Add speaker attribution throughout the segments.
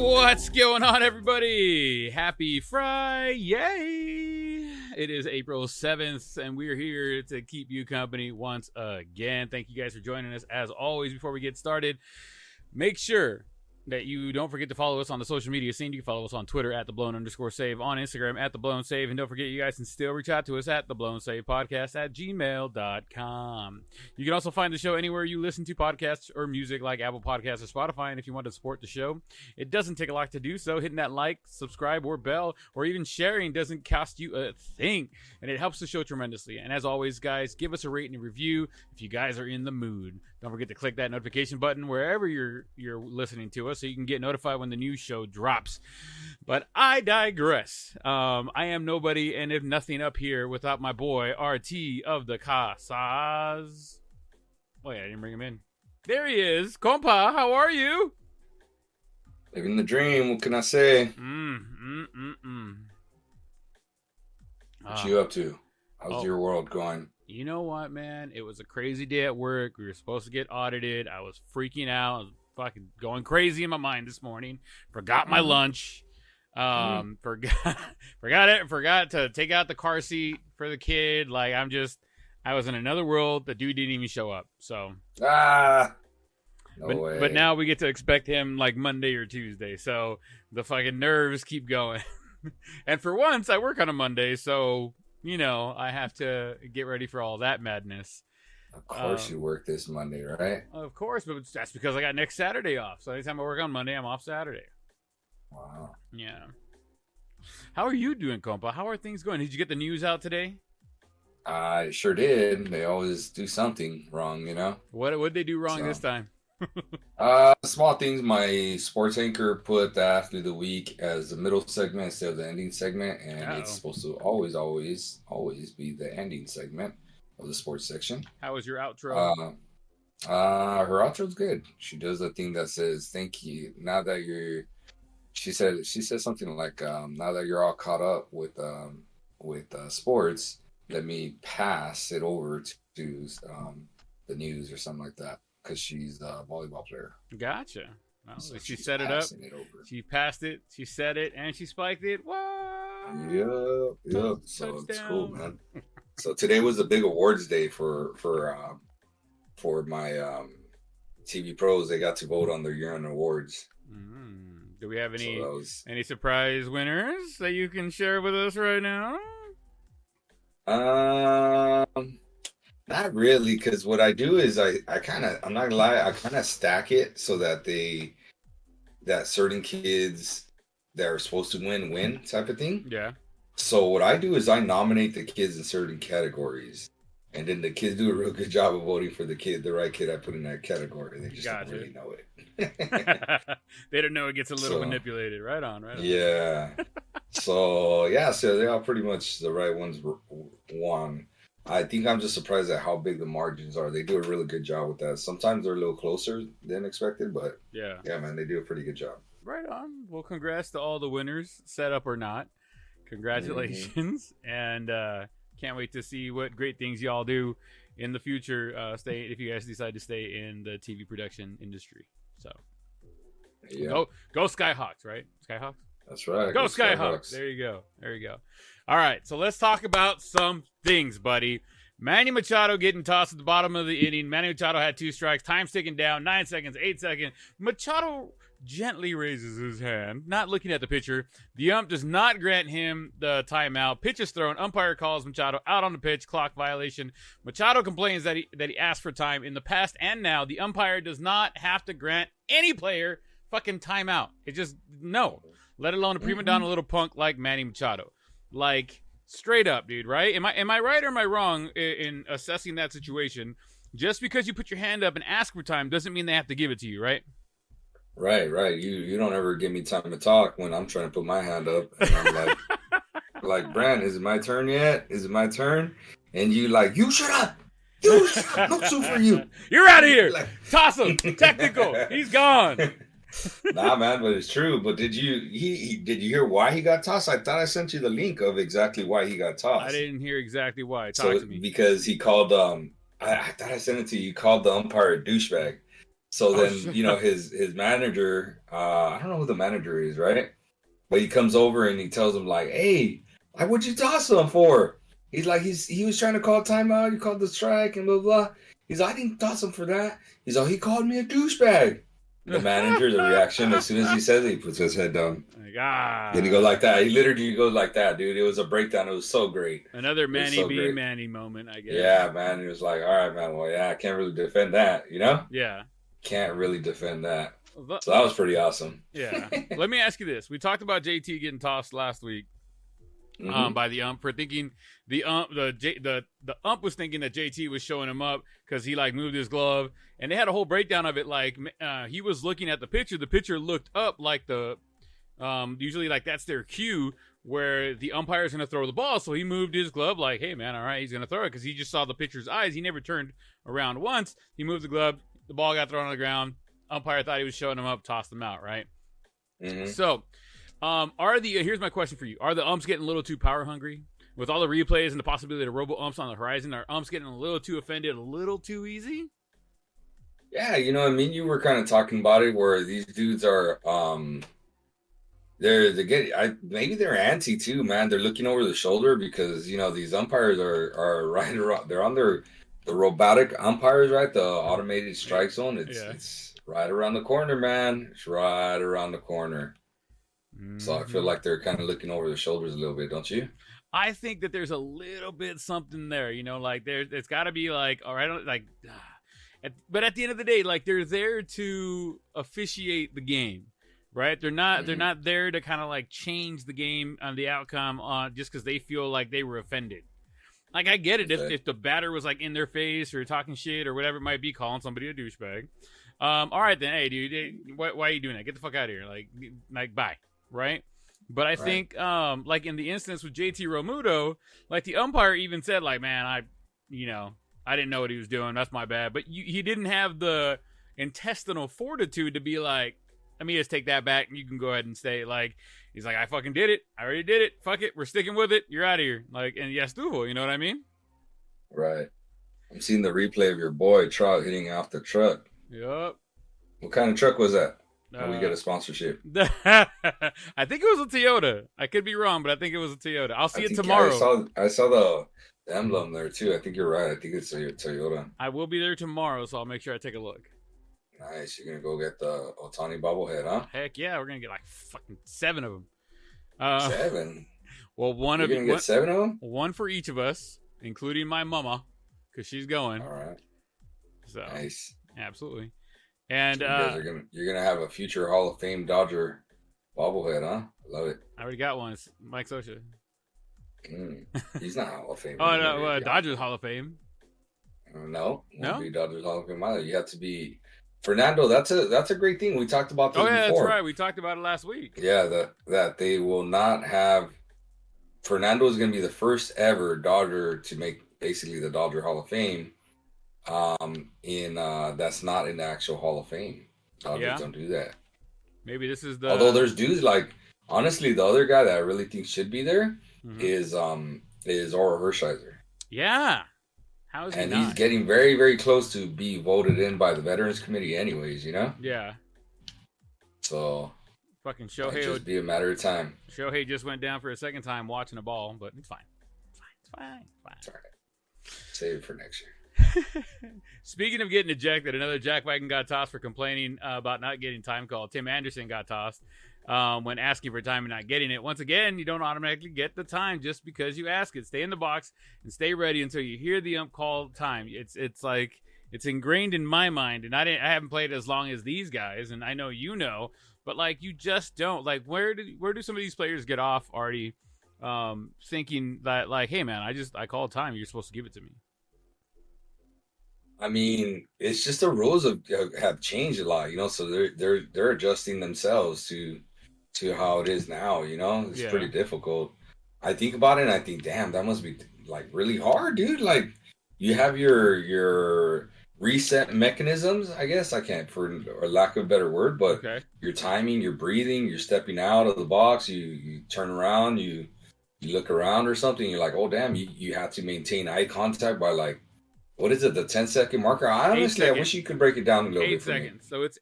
Speaker 1: What's going on, everybody? Happy Friday! Yay! It is April 7th, and we're here to keep you company once again. Thank you guys for joining us. As always, before we get started, make sure that you don't forget to follow us on the social media scene. You can follow us on Twitter at @theblown_save, on Instagram at @theblown_save, and don't forget you guys can still reach out to us at theblown_save_podcast@gmail.com. You can also find the show anywhere you listen to podcasts or music, like Apple Podcasts or Spotify. And if you want to support the show, it doesn't take a lot to do so. Hitting that like, subscribe, or bell, or even sharing doesn't cost you a thing, and it helps the show tremendously. And as always, guys, give us a rating and review if you guys are in the mood. Don't forget to click that notification button wherever you're listening to us so you can get notified when the new show drops. But I digress. I am nobody and if nothing up here without my boy RT of the Casas. Wait, I didn't bring him in. There he is. Compa, how are you?
Speaker 2: Living the dream. What can I say? What you up to? How's your world going?
Speaker 1: You know what, man? It was a crazy day at work. We were supposed to get audited. I was freaking out. I was fucking going crazy in my mind this morning. Forgot my lunch. Forgot to take out the car seat for the kid. Like, I was in another world. The dude didn't even show up. So
Speaker 2: no way.
Speaker 1: But now we get to expect him like Monday or Tuesday. So the fucking nerves keep going. And for once, I work on a Monday, so you know, I have to get ready for all that madness.
Speaker 2: Of course you work this Monday, right?
Speaker 1: Of course, but that's because I got next Saturday off. So anytime I work on Monday, I'm off Saturday.
Speaker 2: Wow.
Speaker 1: Yeah. How are you doing, compa? How are things going? Did you get the news out today?
Speaker 2: I sure did. They always do something wrong, you know?
Speaker 1: What'd they do wrong this time?
Speaker 2: Small things. My sports anchor put the athlete of the week as the middle segment instead of the ending segment, and it's supposed to always be the ending segment of the sports section.
Speaker 1: How was your outro?
Speaker 2: Her outro's good. She does a thing that says thank you. Now that you're, she said something like now that you're all caught up with sports, let me pass it over to the news or something like that. Because she's a volleyball player.
Speaker 1: Gotcha. Well,
Speaker 2: so
Speaker 1: she set it up. She passed it. She set it, and she spiked it. What?
Speaker 2: Yep. So it's cool, man. So today was a big awards day for my TV pros. They got to vote on their year-end awards.
Speaker 1: Do we have any surprise winners that you can share with us right now?
Speaker 2: Not really, because what I do is I'm not gonna lie, I kind of stack it so that certain kids that are supposed to win type of thing.
Speaker 1: Yeah.
Speaker 2: So what I do is I nominate the kids in certain categories, and then the kids do a real good job of voting for the right kid I put in that category. They just don't really know it.
Speaker 1: They don't know it gets a little manipulated. Right on.
Speaker 2: Yeah. So they all pretty much the right ones won. I think I'm just surprised at how big the margins are. They do a really good job with that. Sometimes they're a little closer than expected, but yeah, man, they do a pretty good job.
Speaker 1: Right on. Well, congrats to all the winners, set up or not. Congratulations, and can't wait to see what great things y'all do in the future. If you guys decide to stay in the TV production industry. So, go Skyhawks, right? Skyhawks.
Speaker 2: That's right.
Speaker 1: Go Skyhawks. There you go. All right, so let's talk about some things, buddy. Manny Machado getting tossed at the bottom of the inning. Manny Machado had 2 strikes. Time's ticking down. 9 seconds, 8 seconds. Machado gently raises his hand, not looking at the pitcher. The ump does not grant him the timeout. Pitch is thrown. Umpire calls Machado out on the pitch. Clock violation. Machado complains that he asked for time in the past and now. The umpire does not have to grant any player fucking timeout. It just, no. Let alone a prima donna little punk like Manny Machado. Like, straight up, dude, right? Am I right or am I wrong in assessing that situation? Just because you put your hand up and ask for time doesn't mean they have to give it to you, right?
Speaker 2: Right. You don't ever give me time to talk when I'm trying to put my hand up. And I'm like, Brand, is it my turn yet? Is it my turn? And you shut up. No two for you.
Speaker 1: You're out of here. Toss him. Technical. He's gone.
Speaker 2: Nah, man, but it's true. But did you hear why he got tossed? I thought I sent you the link of exactly why he got tossed.
Speaker 1: I didn't hear exactly why. Talk to me.
Speaker 2: Because he called I thought I sent it to you. He called the umpire a douchebag. So
Speaker 1: Oh,
Speaker 2: then,
Speaker 1: shit.
Speaker 2: you know, his manager, I don't know who the manager is, right? But he comes over and he tells him like, "Hey, like, what'd you toss him for?" He's like, he was trying to call timeout. You called the strike and blah blah. He's like, "I didn't toss him for that." He's like, "He called me a douchebag." The manager, the reaction as soon as he says it, he puts his head down.
Speaker 1: Like,
Speaker 2: Then he goes like that. He literally goes like that, dude. It was a breakdown. It was so great.
Speaker 1: another
Speaker 2: It was
Speaker 1: Manny
Speaker 2: so
Speaker 1: being
Speaker 2: great.
Speaker 1: Manny moment, I guess.
Speaker 2: Yeah, man. He was like, "All right, man. Well, yeah, I can't really defend that. You know,
Speaker 1: Yeah.
Speaker 2: can't really defend that."
Speaker 1: Well,
Speaker 2: So that was pretty awesome.
Speaker 1: yeah. Let me ask you this: we talked about JT getting tossed last week.
Speaker 2: Mhm.
Speaker 1: By the ump for thinking the ump was thinking that JT was showing him up because he like moved his glove, and they had a whole breakdown of it. Like he was looking at the pitcher looked up like the usually like that's their cue where the umpire's gonna throw the ball, so he moved his glove like, hey man, all right, he's gonna throw it because he just saw the pitcher's eyes. He never turned around once. He moved the glove, the ball got thrown on the ground. Umpire thought he was showing him up, tossed him out, right?
Speaker 2: Mhm.
Speaker 1: So here's my question for you: are the umps getting a little too power hungry with all the replays and the possibility of robo umps on the horizon? Are umps getting a little too offended, a little too easy?
Speaker 2: Yeah, you know, I mean, you were kind of talking about it where these dudes are, they're getting, maybe they're anti too, man. They're looking over the shoulder because you know these umpires are right around. They're on the robotic umpires, right? The automated strike zone. It's right around the corner, man. It's right around the corner. So I feel like they're kind of looking over their shoulders a little bit, don't you?
Speaker 1: I think that there's a little bit something there, you know, like it's got to be like, all right, like, but at the end of the day, like they're there to officiate the game, right? They're not there to kind of like change the game on the outcome on just because they feel like they were offended. Like I get it if the batter was like in their face or talking shit or whatever it might be, calling somebody a douchebag. All right then, hey dude, why are you doing that? Get the fuck out of here, like bye, right? But I think, like in the instance with JT Romuto, like the umpire even said, like, man, I didn't know what he was doing. That's my bad. But he didn't have the intestinal fortitude to be like, let me just take that back and you can go ahead and stay. Like, he's like, I fucking did it. I already did it. Fuck it. We're sticking with it. You're out of here. Like, and yes, Duval, you know what I mean?
Speaker 2: Right. I'm seeing the replay of your boy Trout hitting off the truck.
Speaker 1: Yep.
Speaker 2: What kind of truck was that? We get a sponsorship.
Speaker 1: I think it was a Toyota. I could be wrong, but I think it was a Toyota. I'll see it tomorrow.
Speaker 2: I saw the emblem there too. I think you're right. I think it's a Toyota.
Speaker 1: I will be there tomorrow, so I'll make sure I take a look.
Speaker 2: Nice. You're gonna go get the Ohtani bobblehead, huh?
Speaker 1: Heck yeah, we're gonna get like fucking 7 of them.
Speaker 2: 7.
Speaker 1: Well,
Speaker 2: You're gonna get 7 of them.
Speaker 1: One for each of us, including my mama, because she's going.
Speaker 2: All right.
Speaker 1: So
Speaker 2: nice.
Speaker 1: Absolutely. And
Speaker 2: you're gonna have a future Hall of Fame Dodger bobblehead, huh? Love it.
Speaker 1: I already got one. It's Mike Scioscia.
Speaker 2: He's not Hall of Fame.
Speaker 1: Oh no, Dodgers Hall of Fame.
Speaker 2: No, be Dodgers Hall of Fame either. You have to be Fernando. That's a great thing. We talked about this before.
Speaker 1: That's right. We talked about it last week.
Speaker 2: Yeah, that they will not have. Fernando is going to be the first ever Dodger to make basically the Dodger Hall of Fame. That's not in the actual Hall of Fame. Dodgers don't do that.
Speaker 1: Maybe this is the.
Speaker 2: Although there's dudes like, honestly, the other guy that I really think should be there is Oro Hershiser.
Speaker 1: Yeah. How is he not?
Speaker 2: He's getting very, very close to be voted in by the Veterans Committee anyways, you know?
Speaker 1: Yeah.
Speaker 2: So
Speaker 1: fucking Shohei
Speaker 2: it'll just be a matter of time.
Speaker 1: Shohei just went down for a second time watching a ball, but it's fine. It's fine.
Speaker 2: It's all right. Save it for next year.
Speaker 1: Speaking of getting ejected, another Jack Wagon got tossed for complaining about not getting time called. Tim Anderson got tossed when asking for time and not getting it. Once again, you don't automatically get the time just because you ask it. Stay in the box and stay ready until you hear the ump call time. It's like it's ingrained in my mind, and I haven't played as long as these guys, and I know you know, but like you just don't like where do some of these players get off already thinking that like, hey man, I called time, you're supposed to give it to me.
Speaker 2: I mean, it's just the rules have changed a lot, you know. So they're adjusting themselves to how it is now, you know. It's pretty difficult. I think about it and I think, damn, that must be like really hard, dude. Like you have your reset mechanisms, I guess. I can't, for lack of a better word, but your timing, your breathing, you're stepping out of the box, you turn around, you look around or something. You're like, oh damn, you have to maintain eye contact by like what is it? The 10-second marker? I honestly, I wish you could break it down a little bit for
Speaker 1: 8 seconds. So it's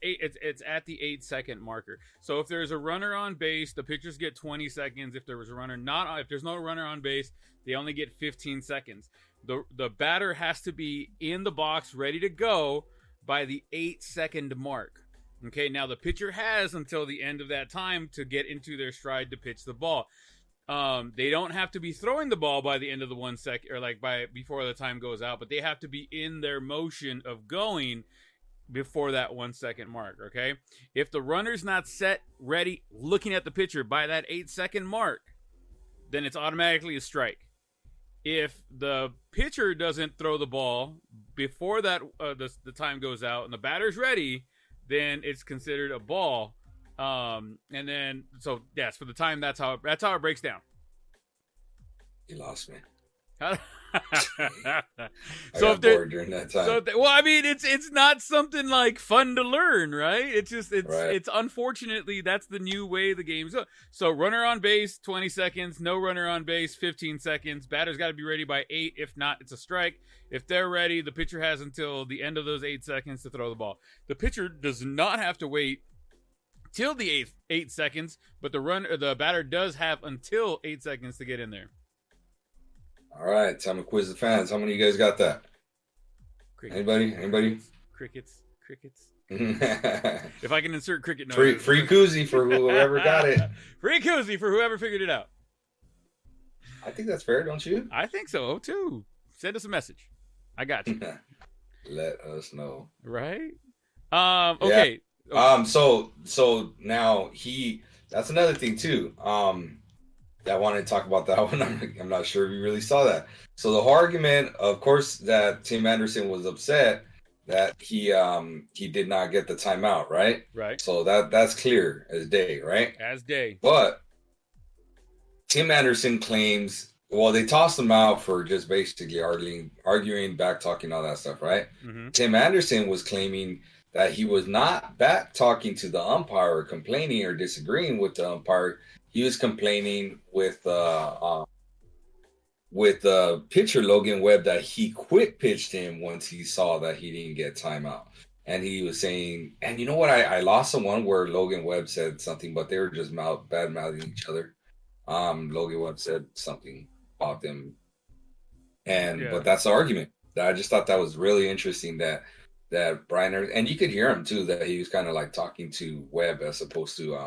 Speaker 1: at the 8-second marker. So if there's a runner on base, the pitchers get 20 seconds. If there was a runner if there's no runner on base, they only get 15 seconds. The batter has to be in the box ready to go by the 8-second mark. Okay, now the pitcher has until the end of that time to get into their stride to pitch the ball. They don't have to be throwing the ball by the end of the 1 second, or like before the time goes out, but they have to be in their motion of going before that 1 second mark. Okay, if the runner's not set, ready, looking at the pitcher by that 8-second mark, then it's automatically a strike. If the pitcher doesn't throw the ball before that the time goes out and the batter's ready, then it's considered a ball. And then so yes, for the time that's how it breaks down.
Speaker 2: You lost me.
Speaker 1: So
Speaker 2: got bored during that time.
Speaker 1: Well, I mean, it's not something like fun to learn, right?
Speaker 2: Right.
Speaker 1: It's unfortunately that's the new way the game's go. So runner on base 20 seconds, no runner on base 15 seconds. Batter's got to be ready by 8. If not, it's a strike. If they're ready, the pitcher has until the end of those 8 seconds to throw the ball. The pitcher does not have to wait till the 8 seconds, but the batter does have until 8 seconds to get in there.
Speaker 2: All right, time to quiz the fans. How many of you guys got that?
Speaker 1: Crickets.
Speaker 2: Anybody?
Speaker 1: Crickets. If I can insert cricket noise.
Speaker 2: Free koozie for whoever got it.
Speaker 1: Free koozie for whoever figured it out.
Speaker 2: I think that's fair, don't you?
Speaker 1: I think so too. Send us a message. I got you.
Speaker 2: Let us know.
Speaker 1: Right? Okay.
Speaker 2: Yeah. So now that's another thing too. I wanted to talk about that one. I'm not sure if you really saw that. So the whole argument, of course, that Tim Anderson was upset that he did not get the timeout, right?
Speaker 1: Right.
Speaker 2: So that's clear as day, right?
Speaker 1: As day.
Speaker 2: But Tim Anderson claims, well, they tossed him out for just basically arguing, back talking, all that stuff, right?
Speaker 1: Mm-hmm.
Speaker 2: Tim Anderson was claiming that he was not back talking to the umpire or complaining or disagreeing with the umpire. He was complaining with the pitcher Logan Webb that he quit pitched him once he saw that he didn't get timeout. And he was saying, and you know what? I lost the one where Logan Webb said something, but they were just bad mouthing each other. Logan Webb said something about them, but that's the argument. I just thought that was really interesting that Brian, and you could hear him too, that he was kind of like talking to Webb as opposed to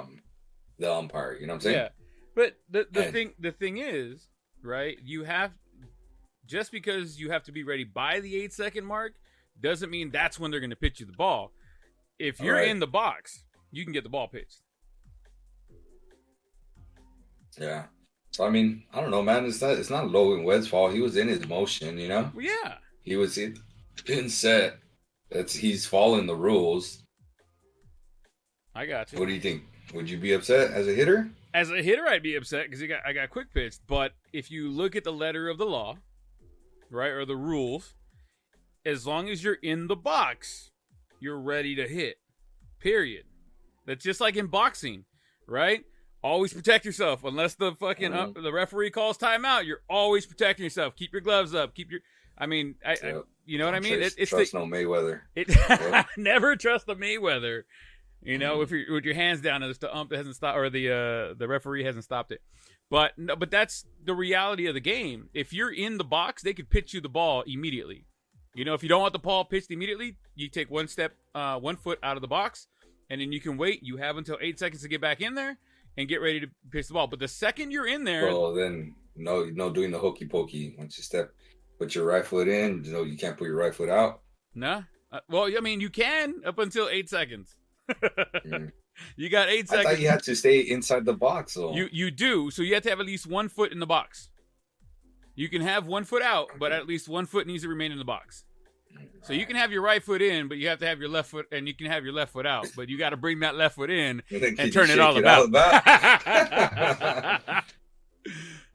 Speaker 2: the umpire. You know what I'm saying?
Speaker 1: Yeah, but the thing is, right? Just because you have to be ready by the 8-second mark doesn't mean that's when they're going to pitch you the ball. If you're in the box, you can get the ball pitched.
Speaker 2: Yeah. So I mean, I don't know, man. It's not Logan Webb's fault. He was in his motion, you know.
Speaker 1: Well, yeah.
Speaker 2: He was getting set. He's following the rules.
Speaker 1: I got you.
Speaker 2: What do you think? Would you be upset as a hitter?
Speaker 1: As a hitter, I'd be upset because I got quick pitched. But if you look at the letter of the law, right, or the rules, as long as you're in the box, you're ready to hit. Period. That's just like in boxing, right? Always protect yourself. Unless the fucking the referee calls timeout, you're always protecting yourself. Keep your gloves up. You know what I mean?
Speaker 2: Trust no Mayweather.
Speaker 1: Never trust the Mayweather. You know, if you're with your hands down, if the ump hasn't stopped or the referee hasn't stopped it. But that's the reality of the game. If you're in the box, they could pitch you the ball immediately. You know, if you don't want the ball pitched immediately, you take 1 foot out of the box, and then you can wait. You have until 8 seconds to get back in there and get ready to pitch the ball. But the second you're in there,
Speaker 2: well, then no doing the hokey pokey. Once you put your right foot in. You can't put your right foot out.
Speaker 1: Nah. Well, I mean, you can up until 8 seconds. You got 8 seconds.
Speaker 2: I thought you had to stay inside the box, though.
Speaker 1: You do. So you have to have at least 1 foot in the box. You can have 1 foot out, but at least 1 foot needs to remain in the box. So you can have your right foot in, but you have to have your left foot, and you can have your left foot out, but you got to bring that left foot in and turn it all about.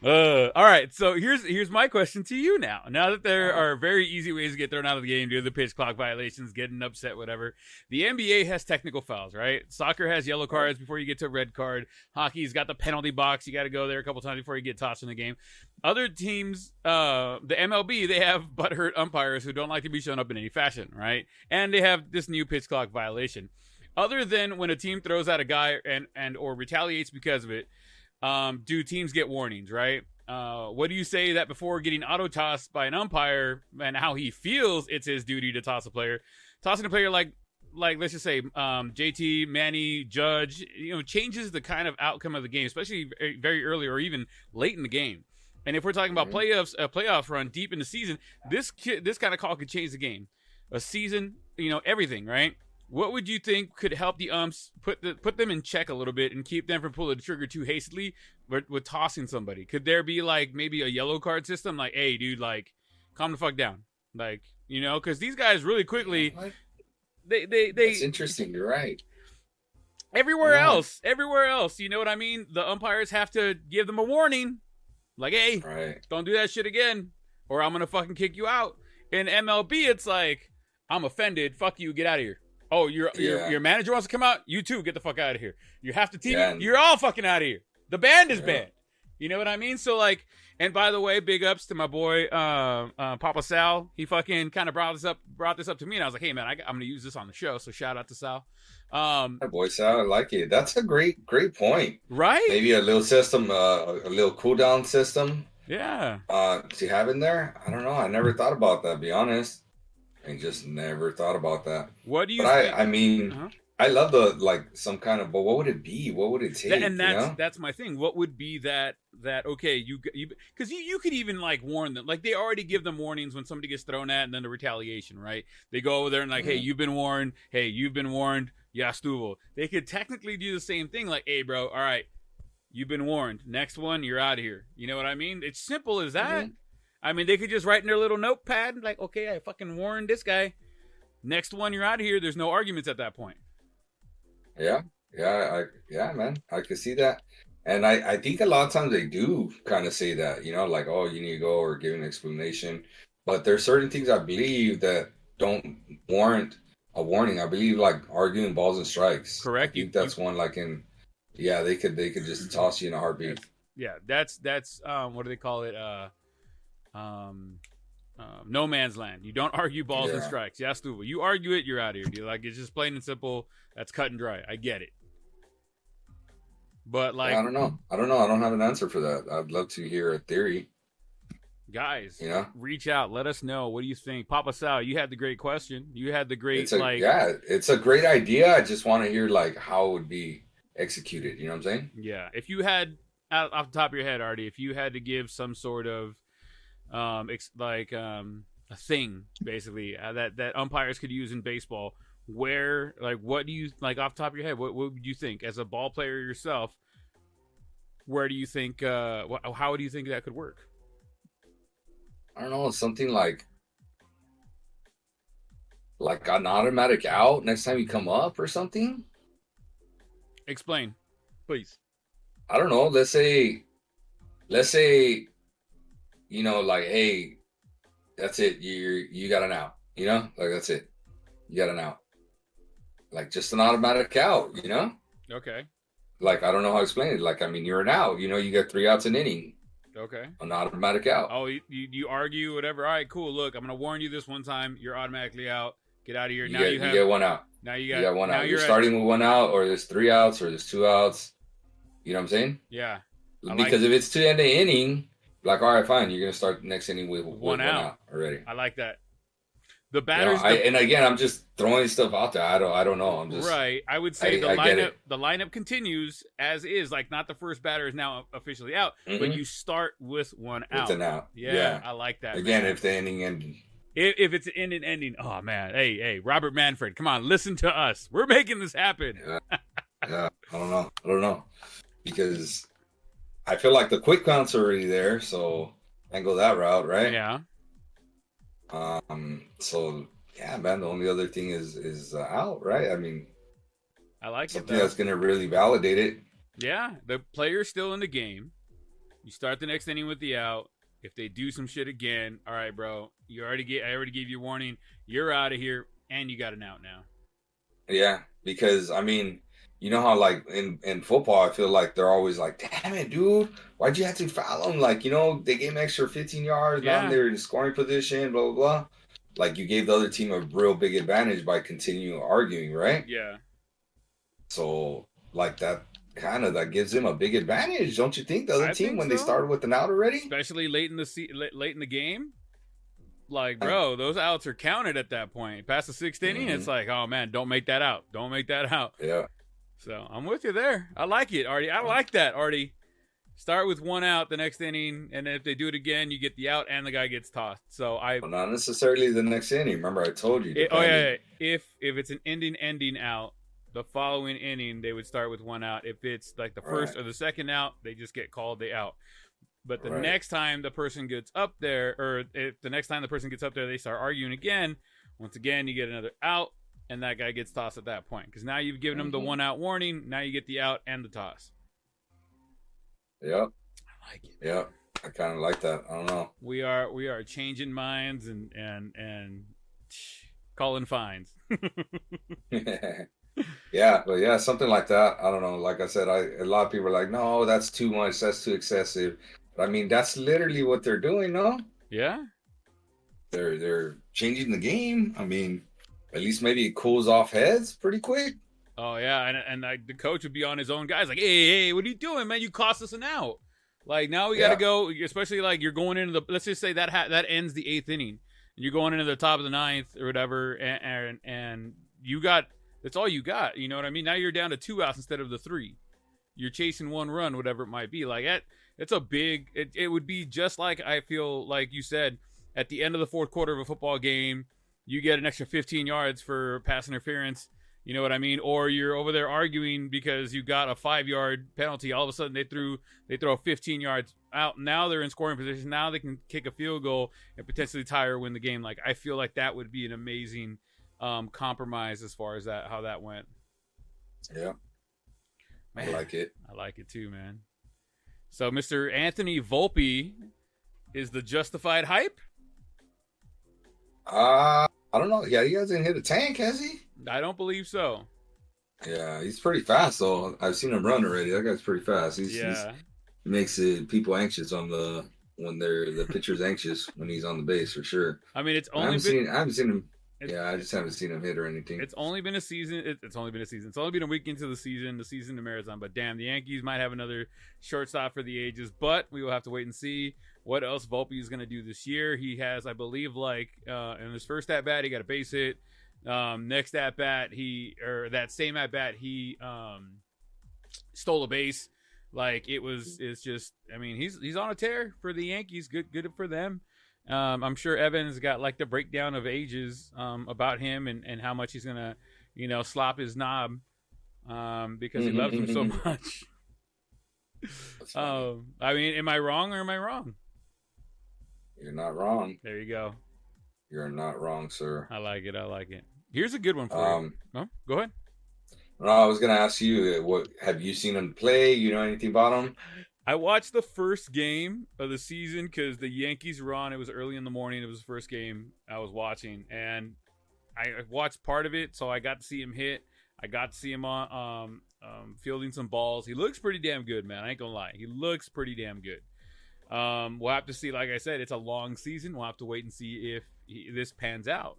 Speaker 1: All right, so here's my question to you now. Now that there
Speaker 2: Uh,
Speaker 1: are very easy ways to get thrown out of the game due to the pitch clock violations, getting upset, whatever. The NBA has technical fouls, right? Soccer has yellow cards before you get to a red card. Hockey's got the penalty box. You got to go there a couple times before you get tossed in the game. Other teams, the MLB, they have butthurt umpires who don't like to be shown up in any fashion, right? And they have this new pitch clock violation. Other than when a team throws out a guy and or retaliates because of it, do teams get warnings, right? What do you say that before getting auto tossed by an umpire and how he feels it's his duty to toss a player? Tossing a player like let's just say JT, Manny, Judge, changes the kind of outcome of the game, especially very early or even late in the game. And if we're talking about playoffs, a playoff run deep in the season, this kind of call could change the game. A season, everything, right? What would you think could help the umps put them in check a little bit and keep them from pulling the trigger too hastily with tossing somebody? Could there be like maybe a yellow card system? Like, hey, dude, like, calm the fuck down. Like, because these guys really quickly, they
Speaker 2: That's interesting. You're right.
Speaker 1: everywhere else, you know what I mean? The umpires have to give them a warning. Like, hey,
Speaker 2: Right.
Speaker 1: don't do that shit again, or I'm gonna fucking kick you out. In MLB, it's like, I'm offended. Fuck you. Get out of here. Oh, your manager wants to come out? You too, get the fuck out of here. You have to TV? You're all fucking out of here. The band is banned. You know what I mean? So like, and by the way, big ups to my boy Papa Sal. He fucking kind of brought this up to me, and I was like, hey man, I'm gonna use this on the show. So shout out to Sal.
Speaker 2: My boy Sal, I like it. That's a great point.
Speaker 1: Right?
Speaker 2: Maybe a little system, a little cool down system.
Speaker 1: Yeah.
Speaker 2: To have in there. I don't know. I never thought about that. To be honest. I just never thought about that.
Speaker 1: What do you think?
Speaker 2: I mean, I love some kind of, but what would it be? What would it take?
Speaker 1: And that's my thing. What would be that okay, you because you could even like warn them. Like they already give them warnings when somebody gets thrown at and then the retaliation, right? They go over there and like, hey, you've been warned. Hey, you've been warned. Yeah, Stuvel. They could technically do the same thing. Like, hey, bro, all right, you've been warned. Next one, you're out of here. You know what I mean? It's simple as that. Mm-hmm. I mean, they could just write in their little notepad, like, okay, I fucking warned this guy. Next one, you're out of here. There's no arguments at that point.
Speaker 2: Yeah, man. I can see that. And I think a lot of times they do kind of say that, like, oh, you need to go or give an explanation. But there's certain things I believe that don't warrant a warning. I believe like arguing balls and strikes.
Speaker 1: Correct.
Speaker 2: I think that's one like they could just toss you in a heartbeat.
Speaker 1: Yeah, that's what do they call it? No man's land. You don't argue balls and strikes. Yeah, Stuvel. You argue it, you're out of here, dude. Like, it's just plain and simple. That's cut and dry. I get it. But like,
Speaker 2: I don't know. I don't have an answer for that. I'd love to hear a theory.
Speaker 1: Guys, reach out. Let us know. What do you think? Papa Sal, you had the great question. You had the great
Speaker 2: it's a great idea. I just want to hear like how it would be executed. You know what I'm saying?
Speaker 1: Yeah. If you had, off the top of your head, Artie, if you had to give some sort of a thing basically that umpires could use in baseball, where, like, what do you, like, off the top of your head, what would you think as a ball player yourself? Where do you think how do you think that could work?
Speaker 2: I don't know, something like an automatic out next time you come up or something.
Speaker 1: Explain, please.
Speaker 2: I don't know, let's say like, hey, that's it. You got an out. Like, that's it. You got an out. Like, just an automatic out.
Speaker 1: Okay.
Speaker 2: Like, I don't know how to explain it. Like, I mean, you're an out. You got 3 outs an inning.
Speaker 1: Okay.
Speaker 2: An automatic out.
Speaker 1: Oh, you argue whatever. All right, cool. Look, I'm gonna warn you this one time. You're automatically out. Get out of here. You
Speaker 2: get 1 out.
Speaker 1: Now you
Speaker 2: got 1 out. You're starting with 1 out, or there's 3 outs, or there's 2 outs. You know what I'm saying?
Speaker 1: Yeah.
Speaker 2: Because if it's to end the inning. Like, all right, fine. You're gonna start the next inning with 1 out already.
Speaker 1: I like that. The batters.
Speaker 2: And again, I'm just throwing stuff out there. I don't know. I'm just
Speaker 1: right. I would say the lineup continues as is. Like, not the first batter is now officially out, but you start with 1 out.
Speaker 2: With an out.
Speaker 1: Yeah, I like that.
Speaker 2: Again, if the inning ended.
Speaker 1: If it's an ending. Oh man, hey, Robert Manfred, come on, listen to us. We're making this happen.
Speaker 2: Yeah. I don't know, because I feel like the quick count's already there, so I can go that route, right?
Speaker 1: Yeah.
Speaker 2: So yeah, man. The only other thing is out, right? I mean,
Speaker 1: I like
Speaker 2: something that's gonna really validate it.
Speaker 1: Yeah, the player's still in the game. You start the next inning with the out. If they do some shit again, all right, bro. I already gave you a warning. You're out of here, and you got an out now.
Speaker 2: Yeah, because I mean, you know how like in football, I feel like they're always like, "Damn it, dude, why'd you have to foul him?" Like, they gave him extra 15 yards. Now
Speaker 1: Yeah.
Speaker 2: they're in scoring position. Blah blah blah. Like you gave the other team a real big advantage by continuing arguing, right?
Speaker 1: Yeah.
Speaker 2: So like that gives them a big advantage, don't you think? The other
Speaker 1: I
Speaker 2: team
Speaker 1: think
Speaker 2: when they
Speaker 1: so.
Speaker 2: started with an out already,
Speaker 1: Especially late in the game. Like, bro, those outs are counted at that point. Past the sixth inning, it's like, oh man, don't make that out. Don't make that out.
Speaker 2: Yeah.
Speaker 1: So I'm with you there. I like it, Artie. I like that, Artie. Start with one out the next inning, and then if they do it again, you get the out and the guy gets tossed. So
Speaker 2: Well, not necessarily the next inning. Remember, I told you.
Speaker 1: If it's an ending out, the following inning they would start with one out. If it's like the first or the second out, they just get called the out. But the next time the person gets up there, or if the next time the person gets up there, they start arguing again. Once again, you get another out, and that guy gets tossed at that point. Because now you've given them the one out warning. Now you get the out and the toss.
Speaker 2: Yep.
Speaker 1: I like it.
Speaker 2: Yep. I kind of like that. I don't know.
Speaker 1: We are changing minds and calling fines.
Speaker 2: Yeah, but yeah, something like that. I don't know. Like I said, a lot of people are like, no, that's too much. That's too excessive. But I mean, that's literally what they're doing, no?
Speaker 1: Yeah.
Speaker 2: They're changing the game. I mean, at least maybe it cools off heads pretty quick.
Speaker 1: Oh yeah, and the coach would be on his own guys, like, hey, what are you doing, man? You cost us an out. Like now we got to go, especially like you're going into the. Let's just say that ends the eighth inning, and you're going into the top of the ninth or whatever, and you got. That's all you got. You know what I mean? Now you're down to 2 outs instead of the 3. You're chasing 1 run, whatever it might be. Like it's a big. It would be just like I feel like you said at the end of the fourth quarter of a football game, you get an extra 15 yards for pass interference. You know what I mean? Or you're over there arguing because you got a 5-yard penalty. All of a sudden they throw 15 yards out. Now they're in scoring position. Now they can kick a field goal and potentially tie or win the game. Like I feel like that would be an amazing compromise as far as how that went.
Speaker 2: Yeah, man, I like it.
Speaker 1: I like it too, man. So Mr. Anthony Volpe is the justified hype?
Speaker 2: I don't know. Yeah, he hasn't hit a tank, has he?
Speaker 1: I don't believe so.
Speaker 2: Yeah, he's pretty fast though. I've seen him run already. That guy's pretty fast. He makes people anxious when the pitcher's anxious when he's on the base for sure.
Speaker 1: I mean, I
Speaker 2: haven't seen him. I just haven't seen him hit or anything.
Speaker 1: It's only been a season. It's only been a season. It's only been a week into the season to marathon. But damn, the Yankees might have another shortstop for the ages. But we will have to wait and see what else Volpe is going to do this year. He has, I believe, in his first at bat, he got a base hit. Next at bat, that same at bat, he stole a base. It's just. I mean, he's on a tear for the Yankees. Good for them. I'm sure Evan's got like the breakdown of ages about him and how much he's gonna, slop his knob because he loves him so much. I mean, am I wrong or am I wrong?
Speaker 2: You're not wrong.
Speaker 1: There you go.
Speaker 2: You're not wrong, sir.
Speaker 1: I like it. Here's a good one for you. Oh, go ahead.
Speaker 2: No, I was gonna ask you, what have you seen him play? You know anything about him?
Speaker 1: I watched the first game of the season because the Yankees were on. It was early in the morning. It was the first game I was watching, and I watched part of it, so I got to see him hit. I got to see him on fielding some balls. He looks pretty damn good, man. I ain't gonna lie. He looks pretty damn good. We'll have to see. Like I said, it's a long season. We'll have to wait and see if this pans out.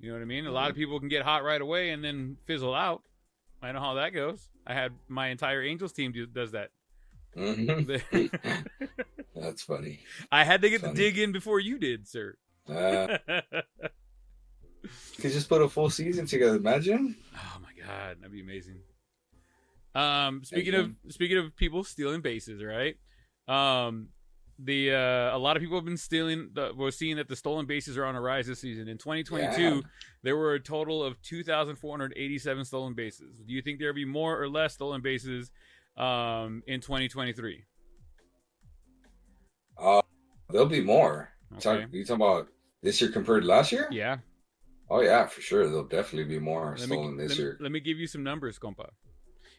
Speaker 1: You know what I mean? A lot of people can get hot right away and then fizzle out. I know how that goes. I had my entire Angels team does that.
Speaker 2: Mm-hmm. That's funny.
Speaker 1: I had to get the dig in before you did, sir.
Speaker 2: You could just put a full season together. Imagine.
Speaker 1: Oh my god, that'd be amazing. Speaking of people stealing bases, right? A lot of people have been we're seeing that the stolen bases are on a rise this season. In 2022, there were a total of 2,487 stolen bases. Do you think there'll be more or less stolen bases in 2023?
Speaker 2: There'll be more.
Speaker 1: Okay.
Speaker 2: You talking about this year compared to last year?
Speaker 1: Yeah.
Speaker 2: Oh yeah, for sure. There'll definitely be more stolen this year.
Speaker 1: Let me give you some numbers, compa.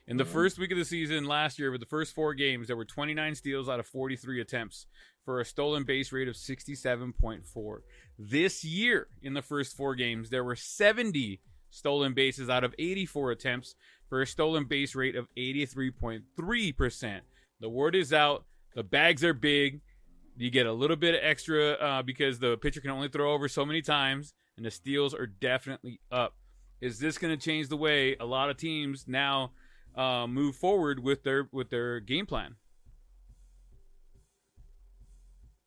Speaker 1: In the first week of the season last year, with the first 4 games, there were 29 steals out of 43 attempts for a stolen base rate of 67.4. This year, in the first 4 games, there were 70 stolen bases out of 84 attempts for a stolen base rate of 83.3%. The word is out. The bags are big. You get a little bit of extra because the pitcher can only throw over so many times, and the steals are definitely up. Is this going to change the way a lot of teams now move forward with their game plan?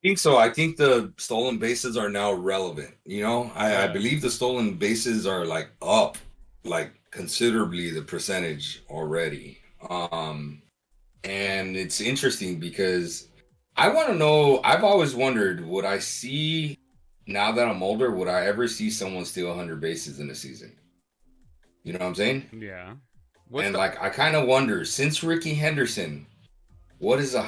Speaker 2: I think so. I think the stolen bases are now relevant. You know, I believe the stolen bases are like up, like considerably the percentage already. And it's interesting because I want to know. I've always wondered, would I see now that I'm older? Would I ever see someone steal 100 bases in a season? You know what I'm saying?
Speaker 1: Yeah.
Speaker 2: I kind of wonder, since Ricky Henderson, what is the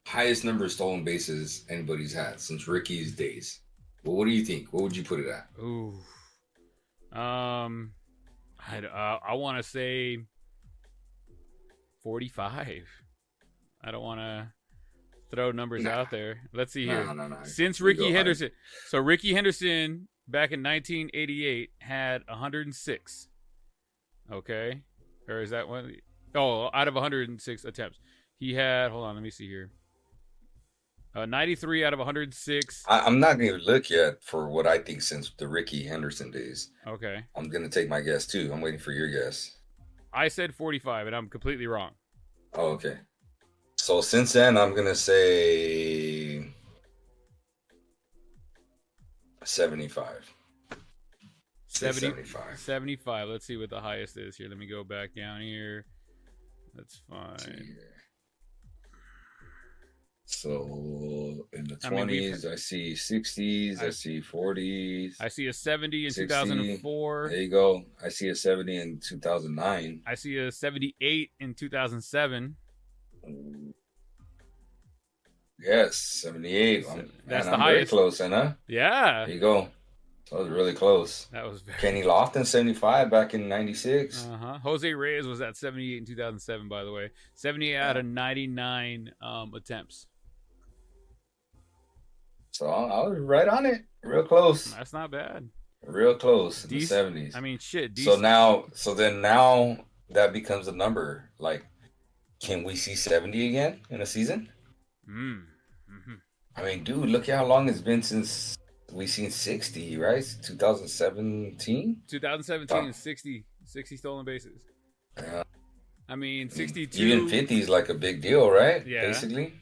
Speaker 2: highest number of stolen bases anybody's had since Ricky's days? Well, what do you think? What would you put it at?
Speaker 1: Ooh. I want to say 45. I don't want to throw numbers out there. Let's see here.
Speaker 2: No.
Speaker 1: Since Ricky Henderson. So Ricky Henderson back in 1988 had 106. Okay. Or is that one? Oh, out of 106 attempts. He had, hold on, let me see here. 93 out of 106.
Speaker 2: I'm not going to look yet for what I think since the Ricky Henderson days.
Speaker 1: Okay.
Speaker 2: I'm going to take my guess too. I'm waiting for your guess.
Speaker 1: I said 45 and I'm completely wrong.
Speaker 2: Oh, okay. So since then, I'm going to say 75.
Speaker 1: 75. Let's see what the highest is here. Let me go back down here. That's fine.
Speaker 2: So in the 20s, I see 60s. I see 40s.
Speaker 1: I see a 70 in
Speaker 2: 60,
Speaker 1: 2004.
Speaker 2: There you go. I see a 70 in 2009.
Speaker 1: I see a 78 in 2007.
Speaker 2: Yes, 78.
Speaker 1: That's the
Speaker 2: I'm
Speaker 1: highest.
Speaker 2: very close, huh?
Speaker 1: Yeah.
Speaker 2: There you go. That was really close.
Speaker 1: That was very.
Speaker 2: Kenny Lofton, 75 back in 96.
Speaker 1: Jose Reyes was at 78 in 2007, by the way. 78 out of 99 attempts.
Speaker 2: So I was right on it. Real close.
Speaker 1: That's not bad.
Speaker 2: Real close in the 70s.
Speaker 1: I mean, shit.
Speaker 2: So now that becomes a number. Like, can we see 70 again in a season?
Speaker 1: Mm-hmm.
Speaker 2: I mean, dude, look at how long it's been since we've seen 60, right? 2017?
Speaker 1: 2017 is 60 stolen bases.
Speaker 2: Yeah.
Speaker 1: I mean, 62.
Speaker 2: Even 50 is like a big deal, right?
Speaker 1: Yeah.
Speaker 2: Basically.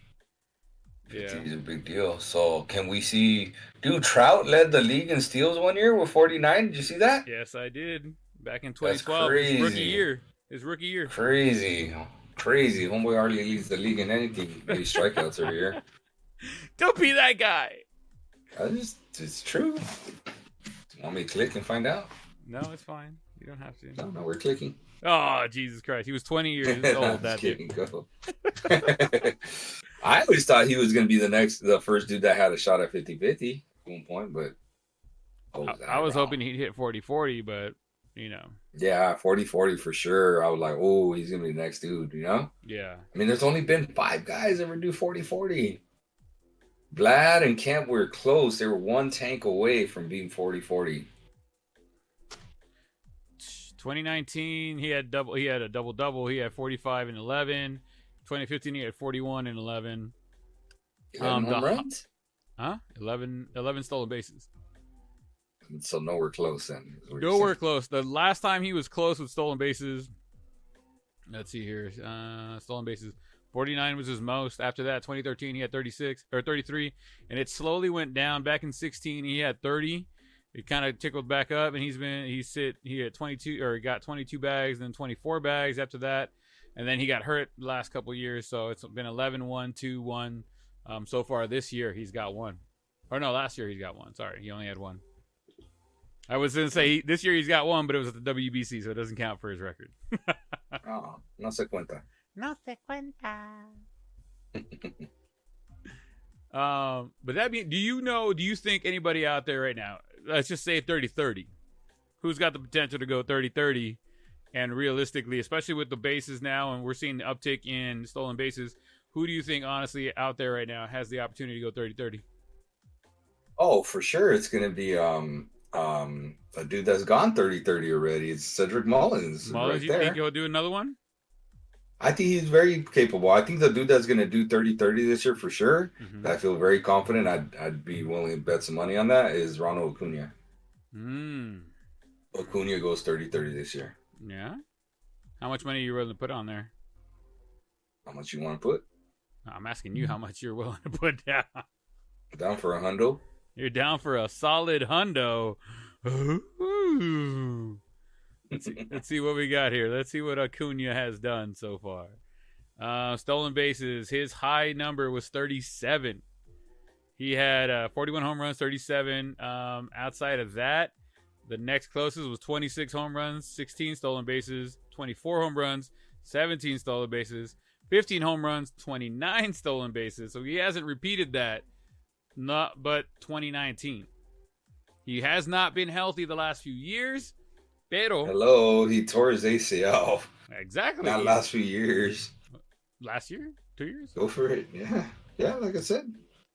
Speaker 1: Yeah.
Speaker 2: 50 is a big deal. So can we see... Dude, Trout led the league in steals one year with 49. Did you see that?
Speaker 1: Yes, I did. Back in 2012.
Speaker 2: That's crazy.
Speaker 1: His rookie year.
Speaker 2: Crazy. Homeboy hardly leads the league in anything. Maybe strikeouts every year.
Speaker 1: Don't be that guy.
Speaker 2: It's true. You want me to click and find out?
Speaker 1: No, it's fine. You don't have to.
Speaker 2: No, we're clicking.
Speaker 1: Oh, Jesus Christ. He was 20 years old. That dude.
Speaker 2: Go. I always thought he was going to be the first dude that had a shot at 50-50 at one point, but
Speaker 1: I was hoping he'd hit 40-40, but, you know.
Speaker 2: Yeah, 40-40 for sure. I was like, oh, he's going to be the next dude, you know?
Speaker 1: Yeah.
Speaker 2: I mean, there's only been 5 guys ever do 40-40. Vlad and Kemp were close. They were one tank away from being 40-40.
Speaker 1: 2019, he had a double. He had 45 and 11. 2015, he had 41 and 11.
Speaker 2: 11 home runs?
Speaker 1: 11 stolen bases.
Speaker 2: So nowhere close then.
Speaker 1: Nowhere close. The last time he was close with stolen bases, let's see here. Stolen bases, 49 was his most. After that, 2013, he had 33, and it slowly went down. Back in 16, he had 30. It kind of tickled back up, and he had 22, or he got 22 bags, then 24 bags after that, and then he got hurt the last couple of years. So it's been 11, 1, 2, 1. So far this year, he's got 1. Or no, last year he's got 1. Sorry, he only had 1. I was going to say this year he's got 1, but it was at the WBC, so it doesn't count for his record.
Speaker 2: Oh, no se cuenta.
Speaker 3: No se cuenta.
Speaker 1: But that mean, do you think anybody out there right now, let's just say 30-30, who's got the potential to go 30-30 And realistically, especially with the bases now, and we're seeing the uptick in stolen bases, who do you think, honestly, out there right now has the opportunity to go 30-30?
Speaker 2: Oh, for sure, it's gonna be a dude that's gone 30-30 already. It's Cedric Mullins
Speaker 1: Mullins,
Speaker 2: right
Speaker 1: you think
Speaker 2: there.
Speaker 1: he'll do another one?
Speaker 2: I think he's very capable. I think the dude that's gonna do 30-30 this year for sure.
Speaker 1: Mm-hmm.
Speaker 2: I feel very confident. I'd be willing to bet some money on that. Is Ronald Acuna. Acuna goes 30-30 this year.
Speaker 1: Yeah. How much money are you willing to put on there?
Speaker 2: How much you want to put?
Speaker 1: I'm asking you how much you're willing to put down.
Speaker 2: Down for a hundo.
Speaker 1: You're down for a solid hundo. Ooh. Let's see what we got here. Let's see what Acuna has done so far. Stolen bases. His high number was 37. He had 41 home runs, 37. Outside of that, the next closest was 26 home runs, 16 stolen bases, 24 home runs, 17 stolen bases, 15 home runs, 29 stolen bases. So he hasn't repeated that, but 2019. He has not been healthy the last few years. Pero
Speaker 2: Hello, he tore his ACL.
Speaker 1: Exactly.
Speaker 2: Not last few years.
Speaker 1: Last year? 2 years?
Speaker 2: Go for it. Yeah. Yeah, like I said.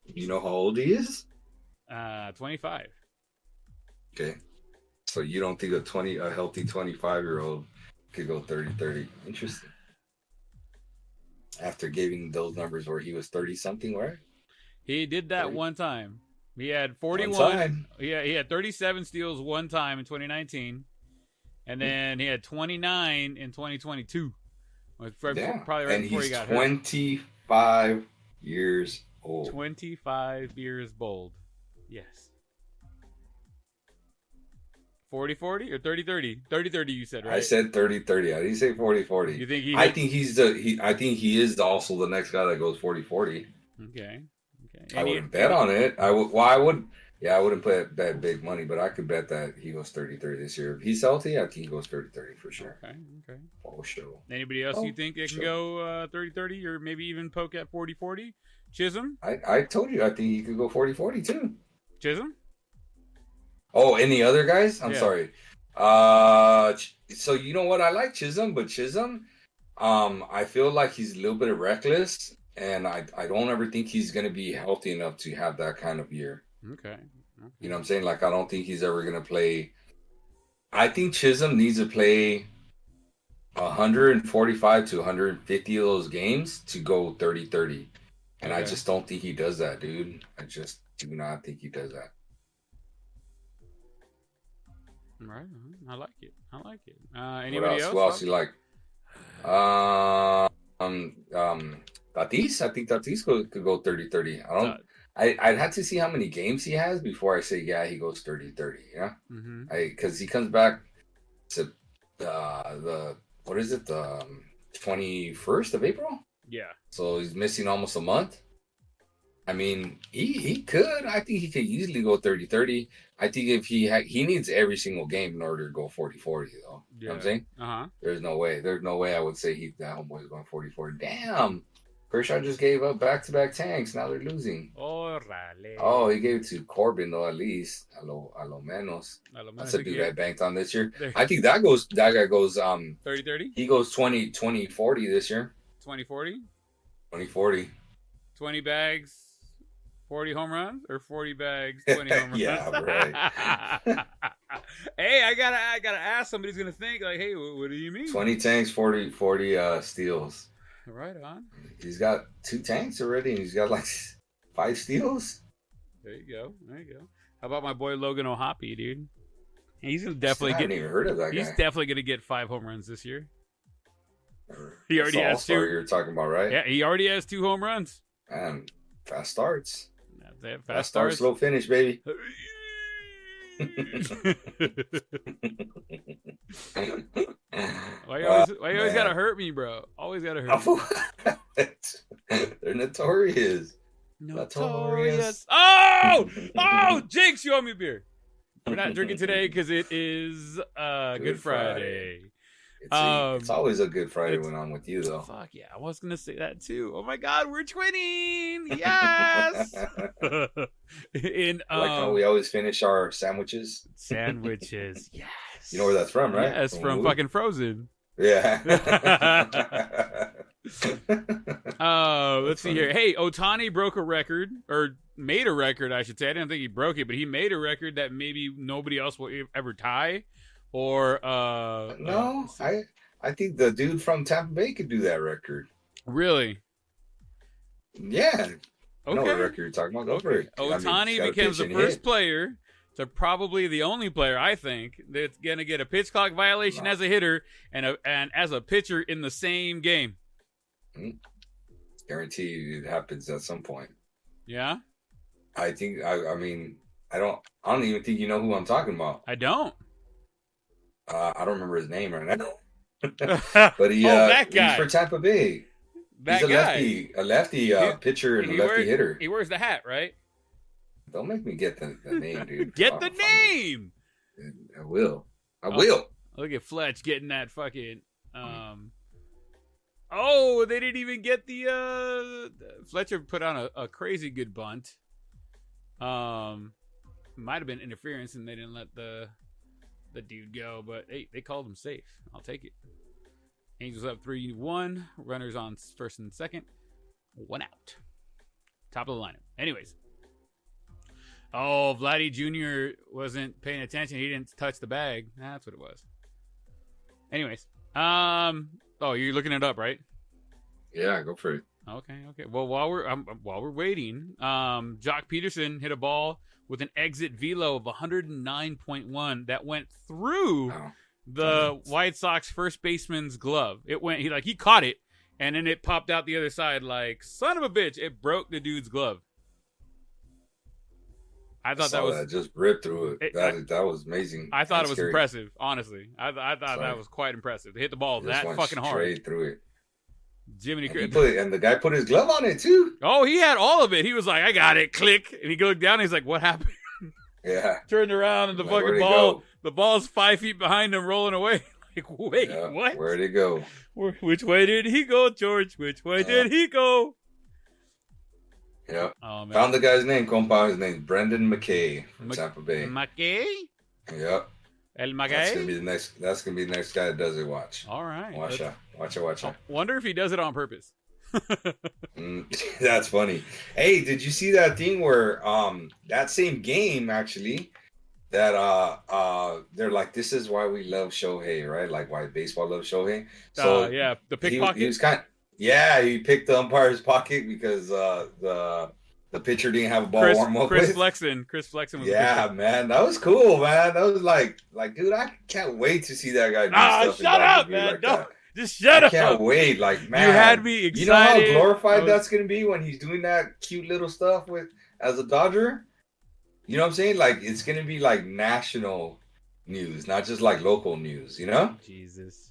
Speaker 2: You know how old he is?
Speaker 1: 25.
Speaker 2: Okay. So you don't think a healthy 25-year-old could go 30-30. Interesting. After giving those numbers where he was 30-something, right?
Speaker 1: He did that
Speaker 2: 30.
Speaker 1: one time. He had 41.
Speaker 2: One time.
Speaker 1: Yeah, he had 37 steals one time in 2019. And then he had 29 in 2022. Probably right
Speaker 2: and
Speaker 1: before he
Speaker 2: he's
Speaker 1: got
Speaker 2: 25 years old.
Speaker 1: 25 years bold. Yes. 40-40 or 30-30? 30-30 you said, right?
Speaker 2: I said 30-30. I didn't say 40-40.
Speaker 1: You think he
Speaker 2: I think I think he is also the next guy that goes 40-40.
Speaker 1: Okay.
Speaker 2: I wouldn't bet on it. I wouldn't bet big money, but I could bet that he goes 30-30 this year. If he's healthy, I think he goes 30-30 for sure.
Speaker 1: Okay.
Speaker 2: Oh, sure.
Speaker 1: Anybody else you think that can go 30-30 or maybe even poke at 40-40? Chisholm?
Speaker 2: I told you I think he could go 40-40 too.
Speaker 1: Chisholm?
Speaker 2: Oh, any other guys? I'm sorry. So you know what? I like Chisholm, but Chisholm, I feel like he's a little bit reckless, and I don't ever think he's going to be healthy enough to have that kind of year.
Speaker 1: Okay.
Speaker 2: You know what I'm saying? Like, I don't think he's ever going to play. I think Chisholm needs to play 145 to 150 of those games to go 30-30. And I just don't think he does that, dude. I just do not think he does that.
Speaker 1: Right. I like it. Anybody else?
Speaker 2: Who else you like? Tatis. I think Tatis could go 30-30. I'd have to see how many games he has before I say, yeah, he goes 30-30. Yeah.
Speaker 1: Mm-hmm.
Speaker 2: Because he comes back to the 21st of April?
Speaker 1: Yeah.
Speaker 2: So he's missing almost a month. I mean, he could. I think he could easily go 30-30. I think if he needs every single game in order to go 40-40, though.
Speaker 1: Yeah.
Speaker 2: You know what I'm saying?
Speaker 1: Uh-huh.
Speaker 2: There's no way I would say that homeboy's going 40-40. Damn. Kershaw just gave up back-to-back tanks. Now they're losing.
Speaker 1: Orale.
Speaker 2: Oh, he gave it to Corbin, though, at least. A lo menos. That's a dude I banked on this year. I think that guy goes
Speaker 1: 30-30?
Speaker 2: He goes 20-40 this year.
Speaker 1: 20-40?
Speaker 2: 20-40.
Speaker 1: 20 bags, 40 home runs, or 40 bags, 20 home runs?
Speaker 2: Yeah, right.
Speaker 1: Hey, I gotta ask. Somebody's gonna think like, hey, what do you mean?
Speaker 2: 20 tanks, 40 steals.
Speaker 1: Right on.
Speaker 2: He's got 2 tanks already, and he's got like 5 steals.
Speaker 1: There you go. How about my boy Logan O'Hoppe, dude? He's gonna definitely
Speaker 2: I hadn't even heard of that guy.
Speaker 1: He's definitely gonna get 5 home runs this year. He already has 2.
Speaker 2: You're talking about, right?
Speaker 1: Yeah, he already has 2 home runs.
Speaker 2: Man, fast starts.
Speaker 1: That's it.
Speaker 2: Fast start, slow finish, baby.
Speaker 1: Why you always gotta hurt me, bro? Always gotta hurt me.
Speaker 2: They're notorious.
Speaker 1: Oh, Jinx, you owe me a beer. We're not drinking today because it is Good Friday.
Speaker 2: It's always a Good Friday when I'm with you, though.
Speaker 1: Fuck yeah, I was gonna say that too. Oh my God, we're twinning. Yes.
Speaker 2: Like how we always finish our sandwiches.
Speaker 1: Yes.
Speaker 2: You know where that's from, right?
Speaker 1: Yes, from fucking Frozen.
Speaker 2: Yeah.
Speaker 1: Let's see here. Hey, Otani broke a record, or made a record, I should say. I didn't think he broke it, but he made a record that maybe nobody else will ever tie. Or
Speaker 2: no, I think the dude from Tampa Bay could do that record.
Speaker 1: Really?
Speaker 2: Yeah. I know
Speaker 1: Okay.
Speaker 2: what record you're talking about. Go for it.
Speaker 1: Otani becomes the first player to probably the only player, I think, that's going to get a pitch clock violation as a hitter and as a pitcher in the same game.
Speaker 2: Guarantee you it happens at some point.
Speaker 1: Yeah?
Speaker 2: I think, I mean, I don't even think you know who I'm talking about.
Speaker 1: I don't.
Speaker 2: I don't remember his name right now. But
Speaker 1: that guy.
Speaker 2: He's for Tampa Bay.
Speaker 1: That
Speaker 2: He's
Speaker 1: guy.
Speaker 2: a lefty pitcher and a lefty hitter.
Speaker 1: He wears the hat, right?
Speaker 2: Don't make me get the name, dude.
Speaker 1: Get the name!
Speaker 2: I will. I will.
Speaker 1: Look at Fletch getting that fucking... Oh, they didn't even get the... Fletcher put on a crazy good bunt. Might have been interference and they didn't let the dude go, but hey, they called him safe. I'll take it. Angels up 3-1. Runners on first and second. 1 out. Top of the lineup. Anyways. Oh, Vladdy Jr. wasn't paying attention. He didn't touch the bag. That's what it was. Anyways. Oh, you're looking it up, right?
Speaker 2: Yeah, go for it.
Speaker 1: Okay. Well, while we're waiting, Jock Peterson hit a ball with an exit velo of 109.1 that went through the White Sox first baseman's glove. It went, he caught it, and then it popped out the other side like, son of a bitch, it broke the dude's glove. I thought that just
Speaker 2: ripped through it. That was amazing.
Speaker 1: I thought it was impressive, honestly. I thought that was quite impressive. To hit the ball that fucking hard.
Speaker 2: Straight through it.
Speaker 1: Jiminy Cricket.
Speaker 2: And the guy put his glove on it too.
Speaker 1: Oh, he had all of it. He was like, I got it. Click. And he looked down and he's like, what happened?
Speaker 2: Yeah.
Speaker 1: Turned around and the fucking ball, the ball's 5 feet behind him rolling away. Like, wait, what?
Speaker 2: Where'd it go?
Speaker 1: Which way did he go, George? Which way did he go?
Speaker 2: Yeah.
Speaker 1: Oh, man.
Speaker 2: Found the guy's name, compa. His name's Brendan McKay from Tampa Bay.
Speaker 1: McKay?
Speaker 2: Yep.
Speaker 1: El McKay?
Speaker 2: That's gonna be the next guy that does it. Watch.
Speaker 1: All right.
Speaker 2: Watch out.
Speaker 1: Wonder if he does it on purpose.
Speaker 2: That's funny. Hey, did you see that thing where that same game actually that they're like, this is why we love Shohei, right? Like why baseball loves Shohei. So
Speaker 1: yeah, the pickpocket.
Speaker 2: He was he picked the umpire's pocket because the pitcher didn't have a ball warm up.
Speaker 1: Chris Flexen was
Speaker 2: the man, that was cool, man. That was like dude, I can't wait to see that guy do stuff.
Speaker 1: Shut up, man. Like no. Just shut up.
Speaker 2: I can't wait. Like, man.
Speaker 1: You had me excited.
Speaker 2: You know how glorified that's going to be when he's doing that cute little stuff as a Dodger? You know what I'm saying? Like, it's going to be like national news, not just like local news, you know?
Speaker 1: Jesus.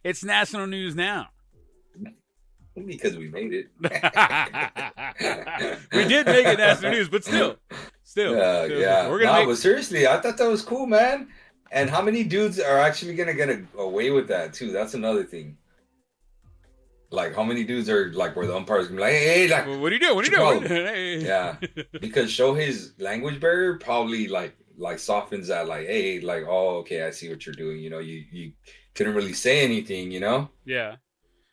Speaker 1: It's national news now.
Speaker 2: Because we made it.
Speaker 1: We did make it national news, but still.
Speaker 2: Yeah. But seriously, I thought that was cool, man. And how many dudes are actually gonna get away with that too? That's another thing. Like, how many dudes are like where the umpires gonna be like, hey, like,
Speaker 1: what are you doing? Hey.
Speaker 2: Yeah, because Shohei's language barrier probably like softens that. Like, hey, like, oh, okay, I see what you're doing. You know, you couldn't really say anything. You know?
Speaker 1: Yeah.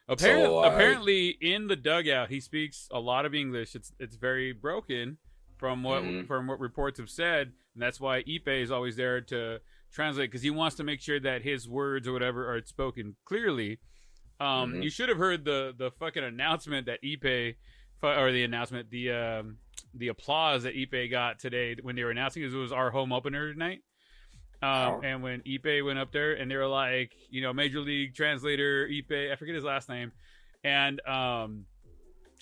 Speaker 1: Apparently, in the dugout, he speaks a lot of English. It's very broken from what reports have said, and that's why Ippei is always there to translate, because he wants to make sure that his words or whatever are spoken clearly. You should have heard the fucking announcement that Ippei, or the applause that Ippei got today when they were announcing it was our home opener tonight. And when Ippei went up there and they were like, Major League translator Ippei, I forget his last name, and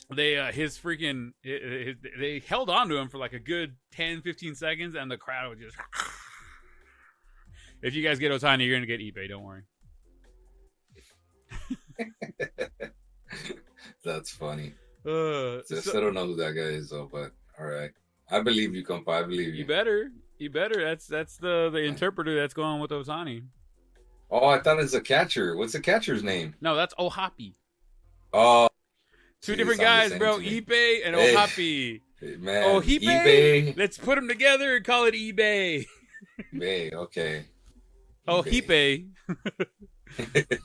Speaker 1: they held on to him for like a good 10-15 seconds, and the crowd would just. If you guys get Otani, you're gonna get Ippei. Don't worry.
Speaker 2: That's funny. I don't know who that guy is though, but all right. I believe you, compa. I believe you.
Speaker 1: You better. That's the interpreter that's going with Otani.
Speaker 2: Oh, I thought it's a catcher. What's the catcher's name?
Speaker 1: No, that's Ohapi.
Speaker 2: Oh,
Speaker 1: two different guys, bro. Ippei and Ohapi.
Speaker 2: Man,
Speaker 1: Ippei. Let's put them together and call it eBay.
Speaker 2: Bay, okay.
Speaker 1: Oh,
Speaker 2: Bay.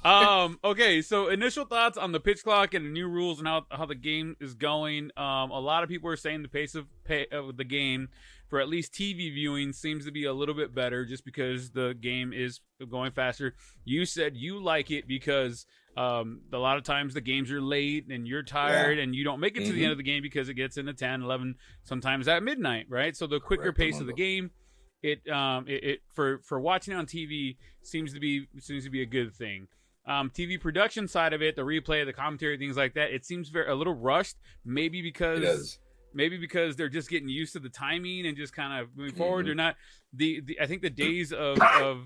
Speaker 1: Hipe. Okay, so initial thoughts on the pitch clock and the new rules and how the game is going. A lot of people are saying the pace of the game for at least TV viewing seems to be a little bit better just because the game is going faster. You said you like it because a lot of times the games are late and you're tired and you don't make it to the end of the game because it gets into 10, 11, sometimes at midnight, right? So the quicker pace of the game, it for watching on TV seems to be a good thing. TV production side of it, the replay, the commentary, things like that, it seems a little rushed. Maybe because they're just getting used to the timing and just kind of moving forward. They're not I think the days of COVID.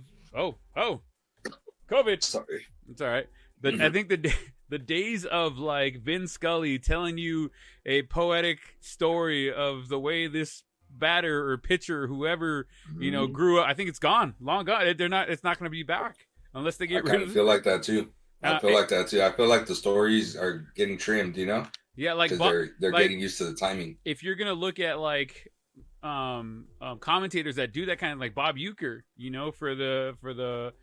Speaker 2: Sorry,
Speaker 1: it's all right. I think the days of like Vin Scully telling you a poetic story of the way this batter or pitcher, whoever grew up, I think it's gone, long gone. It's not going to be back unless they get rid of it.
Speaker 2: I feel like that too. I feel like the stories are getting trimmed,
Speaker 1: Yeah, like
Speaker 2: they're getting used to the timing.
Speaker 1: If you're gonna look at like commentators that do that kind of, like Bob Uecker, for the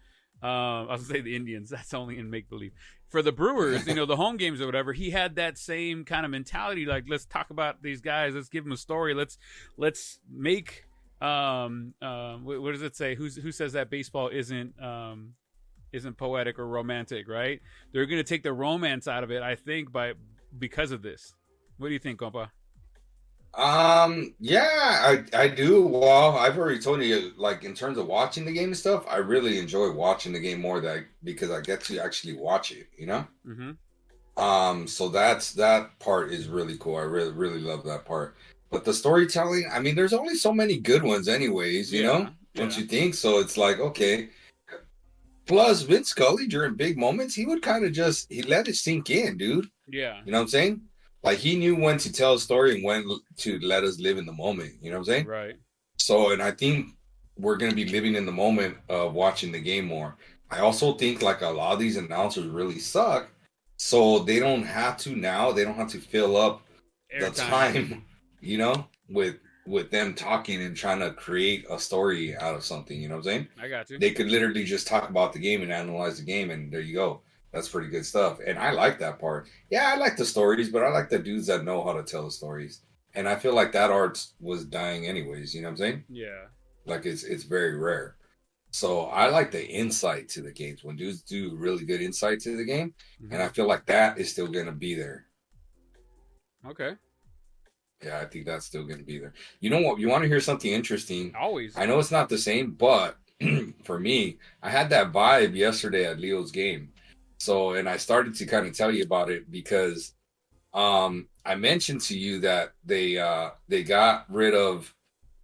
Speaker 1: I was gonna say the Indians, that's only in make believe. For the Brewers, the home games or whatever, he had that same kind of mentality. Like, let's talk about these guys. Let's give them a story. Let's make what does it say? Who says that baseball isn't poetic or romantic? Right? They're gonna take the romance out of it, I think, because of this. What do you think, compa?
Speaker 2: Yeah, I do. Well, I've already told you, like, in terms of watching the game and stuff, I really enjoy watching the game more because I get to actually watch it, so that part is really cool. I really, really love that part. But the storytelling, I mean, there's only so many good ones anyways, don't you think? So it's like, okay. Plus, Vince Scully, during big moments, he would kind of he let it sink in, dude.
Speaker 1: Yeah.
Speaker 2: You know what I'm saying? Like, he knew when to tell a story and when to let us live in the moment. You know what I'm saying?
Speaker 1: Right.
Speaker 2: So, and I think we're going to be living in the moment of watching the game more. I also think, like, a lot of these announcers really suck. So they don't have to fill up the time, with them talking and trying to create a story out of something. You know what I'm saying?
Speaker 1: I got you.
Speaker 2: They could literally just talk about the game and analyze the game, and there you go. That's pretty good stuff. And I like that part. Yeah, I like the stories, but I like the dudes that know how to tell the stories. And I feel like that art was dying anyways, you know what I'm saying?
Speaker 1: Yeah.
Speaker 2: Like, it's very rare. So I like the insight to the games when dudes do really good insight to the game. And I feel like that is still going to be there.
Speaker 1: Okay.
Speaker 2: Yeah, I think that's still going to be there. You know what? You want to hear something interesting?
Speaker 1: Always.
Speaker 2: I know it's not the same, but for me, I had that vibe yesterday at Leo's game. So, and I started to kind of tell you about it because I mentioned to you that they got rid of.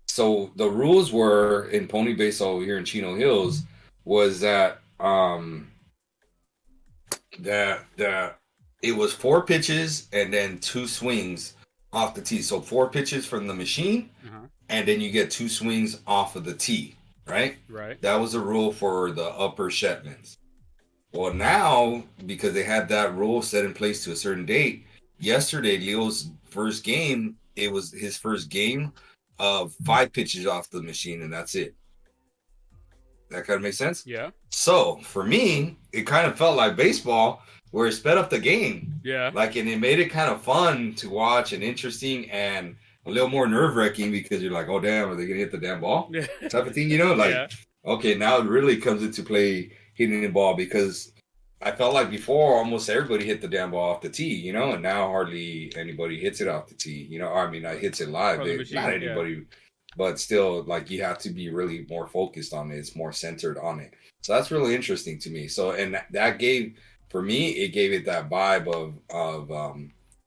Speaker 2: So the rules were in Pony Baseball here in Chino Hills was that that it was 4 pitches and then 2 swings off the tee. So 4 pitches from the machine, and then you get 2 swings off of the tee. Right. That was the rule for the upper Shetlands. Well, now, because they had that rule set in place to a certain date, yesterday, Leo's first game, it was his first game of 5 pitches off the machine, and that's it. That kind of makes sense?
Speaker 1: Yeah.
Speaker 2: So, for me, it kind of felt like baseball, where it sped up the game.
Speaker 1: Yeah.
Speaker 2: Like, and it made it kind of fun to watch and interesting and a little more nerve-wracking because you're like, oh, damn, are they going to hit the damn ball? Type of thing, okay, now it really comes into play hitting the ball because I felt like before almost everybody hit the damn ball off the tee, and now hardly anybody hits it off the tee, I mean, I hits it live, not anybody, but still, like, you have to be really more focused on it. It's more centered on it. So that's really interesting to me. So, and that gave, for me, it gave it that vibe of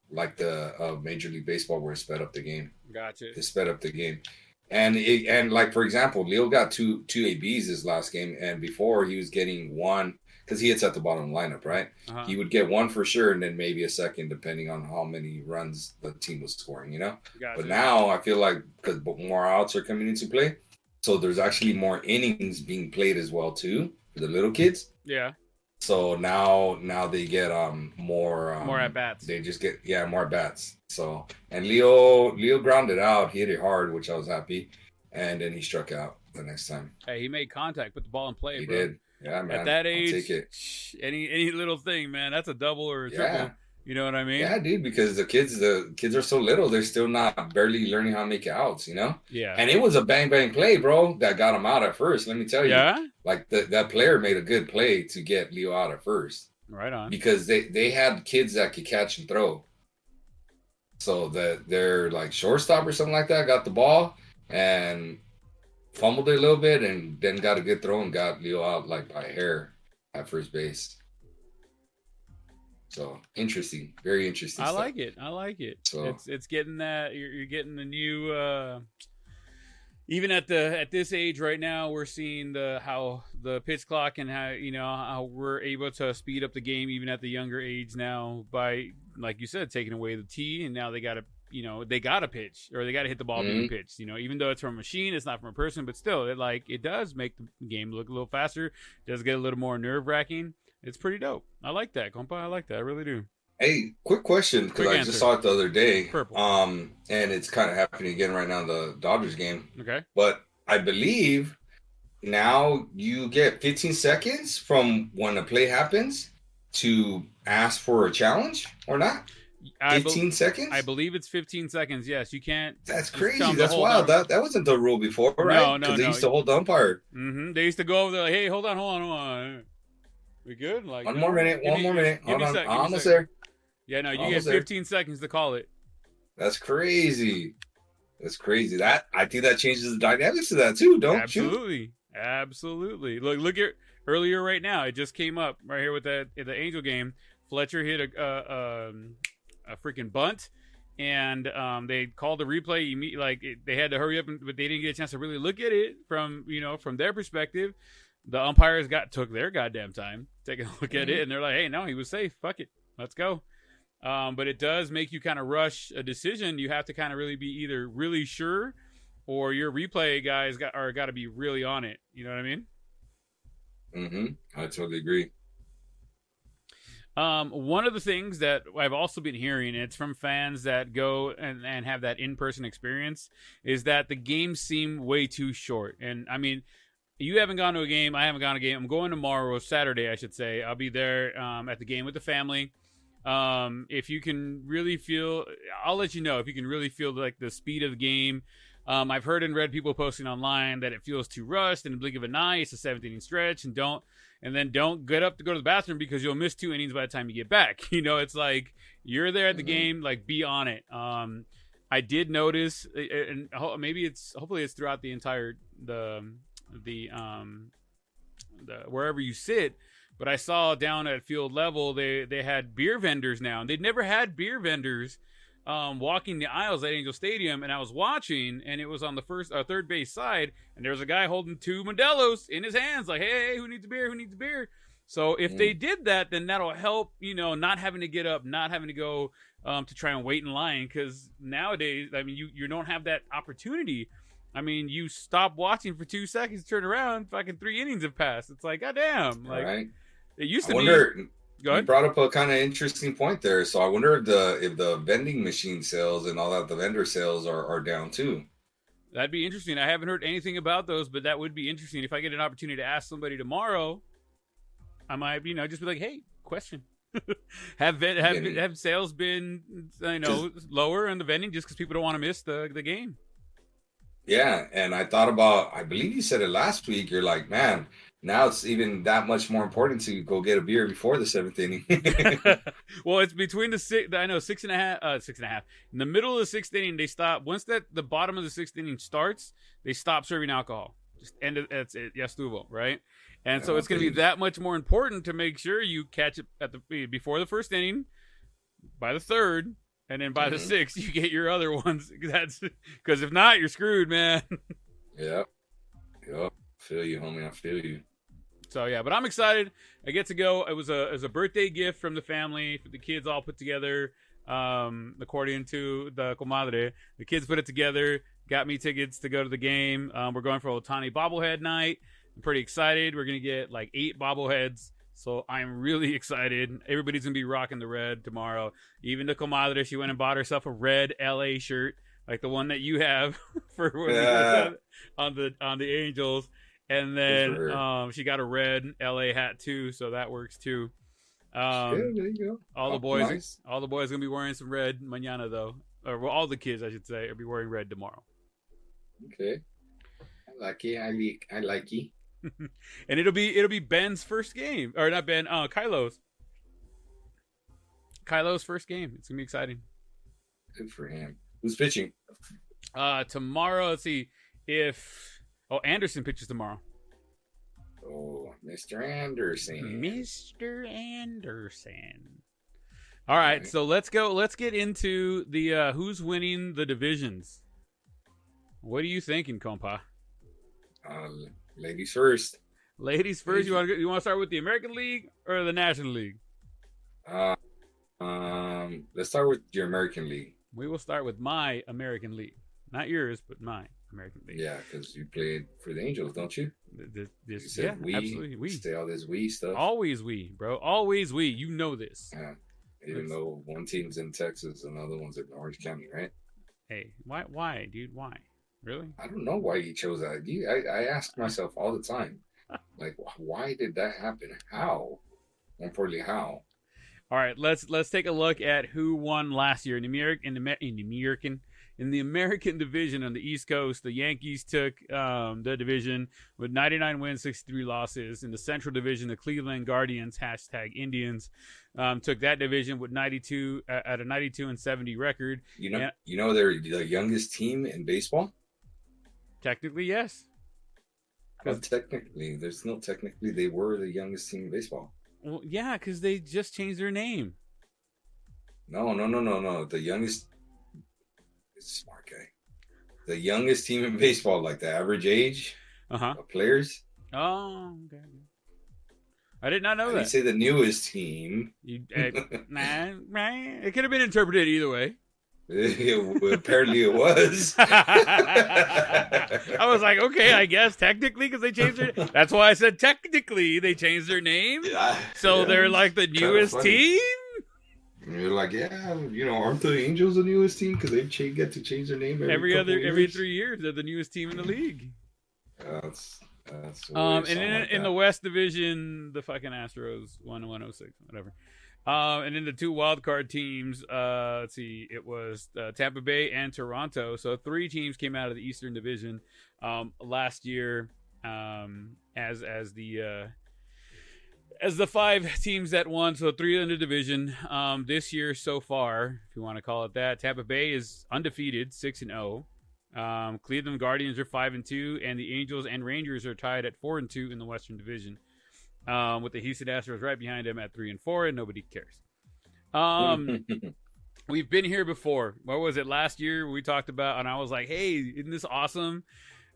Speaker 2: like of Major League Baseball where it sped up the game.
Speaker 1: Gotcha.
Speaker 2: It sped up the game. And like, for example, Leo got two ABs this last game, and before he was getting one because he hits at the bottom of the lineup, right? He would get one for sure, and then maybe a second depending on how many runs the team was scoring,
Speaker 1: Gotcha.
Speaker 2: But now I feel like because more outs are coming into play, so there's actually more innings being played as well too for the little kids.
Speaker 1: Yeah.
Speaker 2: So now they get more
Speaker 1: at bats.
Speaker 2: They just get more at bats. So, and Leo grounded out. He hit it hard, which I was happy, and then he struck out. the next time.
Speaker 1: Hey, he made contact, put the ball in play,
Speaker 2: He
Speaker 1: bro.
Speaker 2: did. Yeah, man.
Speaker 1: At that
Speaker 2: I'll
Speaker 1: age,
Speaker 2: take it.
Speaker 1: any little thing, man, that's a double or a triple.
Speaker 2: Yeah.
Speaker 1: You know what I mean?
Speaker 2: Yeah, dude, because the kids are so little, they're still not barely learning how to make outs, you know?
Speaker 1: Yeah.
Speaker 2: And it was a bang bang play, bro, that got him out at first. Let me tell you.
Speaker 1: Yeah.
Speaker 2: Like that player made a good play to get Leo out at first.
Speaker 1: Right on.
Speaker 2: Because they had kids that could catch and throw. So that they're like shortstop or something like that, got the ball and fumbled it a little bit and then got a good throw and got Leo out like by a hair at first base. So interesting, very interesting.
Speaker 1: I like it.
Speaker 2: So
Speaker 1: It's getting that you're getting the new. Even at this age right now, we're seeing how the pitch clock and how we're able to speed up the game even at the younger age now by, like you said, taking away the tee, and now they got to pitch or they got to hit the ball being pitched. Even though it's from a machine, it's not from a person, but still, it does make the game look a little faster. It does get a little more nerve wracking. It's pretty dope. I like that, compa. I like that. I really do.
Speaker 2: Hey, quick question, because I just saw it the other day.
Speaker 1: Purple.
Speaker 2: And it's kind of happening again right now in the Dodgers game.
Speaker 1: Okay.
Speaker 2: But I believe now you get 15 seconds from when a play happens to ask for a challenge or not. 15 seconds?
Speaker 1: I believe it's 15 seconds. Yes, you can't.
Speaker 2: That's crazy. That's wild. That wasn't the rule before, right?
Speaker 1: No.
Speaker 2: They used to hold the umpire.
Speaker 1: Mm-hmm. They used to go over there like, hey, hold on. We good? Like
Speaker 2: one more minute. Hold on. I'm almost there.
Speaker 1: Yeah, no, you get 15 seconds to call it.
Speaker 2: That's crazy. I think that changes the dynamics of that too, don't
Speaker 1: you? Absolutely. Look at earlier right now. It just came up right here with the Angel game. Fletcher hit a freaking bunt, and they called the replay. They had to hurry up, but they didn't get a chance to really look at it from their perspective. The umpires took their goddamn time taking a look at it, and they're like, "Hey, no, he was safe. Fuck it, let's go." But it does make you kind of rush a decision. You have to kind of really be either really sure, or your replay guys got to be really on it. You know what I mean?
Speaker 2: Mm-hmm. I totally agree.
Speaker 1: One of the things that I've also been hearing, it's from fans that go and have that in-person experience, is that the games seem way too short. And I mean, you haven't gone to a game. I haven't gone to a game. I'm going tomorrow, Saturday, I should say. I'll be there at the game with the family. If you can really feel, I'll let you know if you can really feel like the speed of the game. I've heard and read people posting online that it feels too rushed. In the blink of an eye, it's a 7th inning stretch, and don't get up to go to the bathroom because you'll miss 2 innings by the time you get back. It's like you're there at the game, like be on it. I did notice, and hopefully it's throughout the entire the wherever you sit. But I saw down at field level they had beer vendors now, and they'd never had beer vendors walking the aisles at Angel Stadium. And I was watching, and it was on the third base side, and there was a guy holding 2 Modelo's in his hands, like, hey, who needs a beer? Who needs a beer? So if they did that, then that'll help, not having to get up, not having to go to try and wait in line, because nowadays, I mean, you don't have that opportunity. I mean, you stop watching for 2 seconds, turn around, fucking 3 innings have passed. It's like, goddamn. Like, right. It used to be. Go ahead.
Speaker 2: You brought up a kind of interesting point there. So I wonder if the vending machine sales and all that, the vendor sales are down too.
Speaker 1: That'd be interesting. I haven't heard anything about those, but that would be interesting. If I get an opportunity to ask somebody tomorrow, I might, just be like, hey, question. have sales been, lower in the vending just because people don't want to miss the game?
Speaker 2: Yeah, and I thought about, I believe you said it last week, you're like, man, now it's even that much more important to go get a beer before the 7th inning.
Speaker 1: Well, it's between the 6.5. In the middle of the 6th inning, they stop. Once the bottom of the 6th inning starts, they stop serving alcohol. Just end it. That's it. Yes, Duval, right? And so it's going to be that much more important to make sure you catch it before the 1st inning, by the 3rd, and then by the 6th, you get your other ones. Because if not, you're screwed, man.
Speaker 2: Yep. Feel you, homie. I feel you.
Speaker 1: So yeah, but I'm excited. I get to go. It was a birthday gift from the family. The kids all put together, according to the comadre. The kids put it together. Got me tickets to go to the game. We're going for Ohtani bobblehead night. I'm pretty excited. We're gonna get like 8 bobbleheads. So I'm really excited. Everybody's going to be rocking the red tomorrow. Even the comadre, she went and bought herself a red LA shirt like the one that you have for
Speaker 2: Yeah.
Speaker 1: on the Angels, and
Speaker 2: Good for
Speaker 1: then
Speaker 2: her.
Speaker 1: she got a red LA hat too, so that works too.
Speaker 2: Yeah,
Speaker 1: Um,
Speaker 2: there you go.
Speaker 1: all the
Speaker 2: Oh,
Speaker 1: boys,
Speaker 2: nice.
Speaker 1: all the boys gonna be wearing some red mañana though, or well, all the kids I should say, will be wearing red tomorrow.
Speaker 2: Okay. I like it. I like it.
Speaker 1: And it'll be Ben's first game, or not Ben, Kylo's first game. It's gonna be exciting.
Speaker 2: Good for him. Who's pitching?
Speaker 1: Tomorrow, let's see if Anderson pitches tomorrow.
Speaker 2: Oh, Mr. Anderson.
Speaker 1: Mr. Anderson. All right,
Speaker 2: Okay.
Speaker 1: so let's go. Let's get into the who's winning the divisions. What are you thinking, compa?
Speaker 2: Uh, ladies first.
Speaker 1: Ladies first. You want to start with the American League or the National League?
Speaker 2: Uh, let's start with your American League.
Speaker 1: We will start with my American League, not yours, but my American League.
Speaker 2: Yeah, because you played for the Angels, don't you? You said
Speaker 1: Yeah,
Speaker 2: we.
Speaker 1: absolutely. We
Speaker 2: Say all this we stuff.
Speaker 1: always we, bro. Always we. You know this.
Speaker 2: Yeah. Even though one team's in Texas and the other one's in Orange County, right?
Speaker 1: Hey, why, dude? Why? Really?
Speaker 2: I don't know why you chose that. I ask myself all the time, like, why did that happen? How? More importantly, how?
Speaker 1: All right, let's take a look at who won last year in the American division on the East Coast. The Yankees took the division with 99 wins, 63 losses. In the Central Division, the Cleveland Guardians #Indians took that division with 92 at a 92-70 record.
Speaker 2: You know they're the youngest team in baseball.
Speaker 1: Technically, yes.
Speaker 2: Well, technically, they were the youngest team in baseball.
Speaker 1: Well, yeah, because they just changed their name.
Speaker 2: No. The youngest, smart guy. The youngest team in baseball, like the average age of players.
Speaker 1: Oh, okay. I did not know
Speaker 2: I
Speaker 1: that.
Speaker 2: didn't say the newest team.
Speaker 1: It could have been interpreted either way.
Speaker 2: Apparently it was.
Speaker 1: I was like, okay, I guess technically because they changed their. That's why I said technically they changed their name. So they're like the newest team.
Speaker 2: And you're like, yeah, aren't the Angels the newest team because they get to change their name every
Speaker 1: 3 years? They're the newest team in the league.
Speaker 2: That's
Speaker 1: and in the West Division, the fucking Astros won 106, whatever. And in the two wild card teams, let's see, it was Tampa Bay and Toronto. So 3 teams came out of the Eastern Division last year as the 5 teams that won. So 3 in the division. This year so far, if you want to call it that, Tampa Bay is undefeated, 6-0. Cleveland Guardians are 5-2, and the Angels and Rangers are tied at 4-2 in the Western Division. With the Houston Astros right behind them at 3-4, and nobody cares. We've been here before. What was it last year? We talked about, and I was like, "Hey, isn't this awesome?"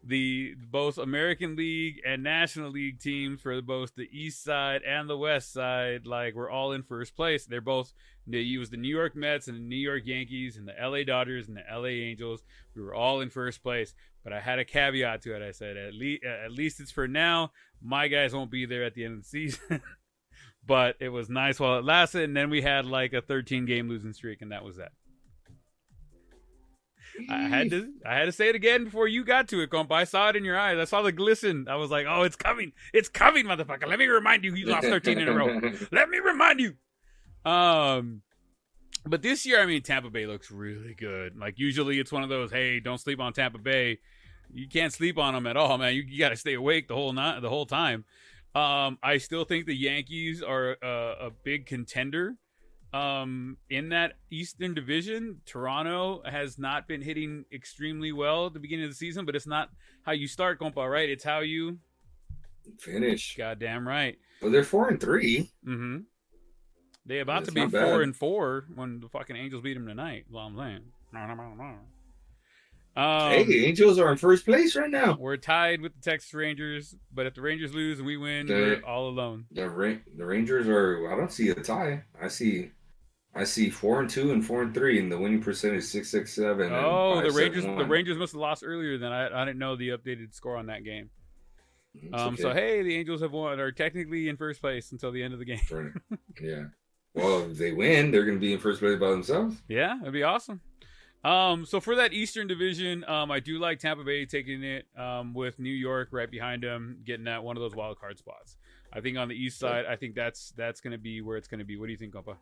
Speaker 1: The both American League and National League teams for both the East Side and the West Side, like, we're all in first place. They used the New York Mets and the New York Yankees and the LA Dodgers and the LA Angels. We were all in first place. But I had a caveat to it. I said, at least it's for now. My guys won't be there at the end of the season. But it was nice while it lasted. And then we had like a 13-game losing streak, and that was that. I had to say it again before you got to it, compa. I saw it in your eyes. I saw the glisten. I was like, oh, it's coming. It's coming, motherfucker. Let me remind you, he lost 13 in a row. Let me remind you. But this year, I mean, Tampa Bay looks really good. Like, usually it's one of those, hey, don't sleep on Tampa Bay. You can't sleep on them at all, man. You got to stay awake the whole time. I still think the Yankees are a big contender in that Eastern Division. Toronto has not been hitting extremely well at the beginning of the season, but it's not how you start, compa, right? It's how you
Speaker 2: finish.
Speaker 1: Goddamn right.
Speaker 2: Well, they're 4-3.
Speaker 1: Mm-hmm. They about to be 4-4 when the fucking Angels beat them tonight. That's all I'm saying.
Speaker 2: Hey, Angels are in first place right now.
Speaker 1: We're tied with the Texas Rangers, but if the Rangers lose and we win, we're all alone.
Speaker 2: The Rangers are. I don't see a tie. I see 4-2 and 4-3, and the winning percentage 6.67.
Speaker 1: Oh, the Rangers must have lost earlier than I didn't know the updated score on that game. Okay. So hey, the Angels are technically in first place until the end of the game.
Speaker 2: Yeah. Well, if they win, they're going to be in first place by themselves.
Speaker 1: Yeah, it'd be awesome. So for that Eastern Division, I do like Tampa Bay taking it with New York right behind them, getting that one of those wild card spots. I think on the East side, I think that's going to be where it's going to be. What do you think, Compa?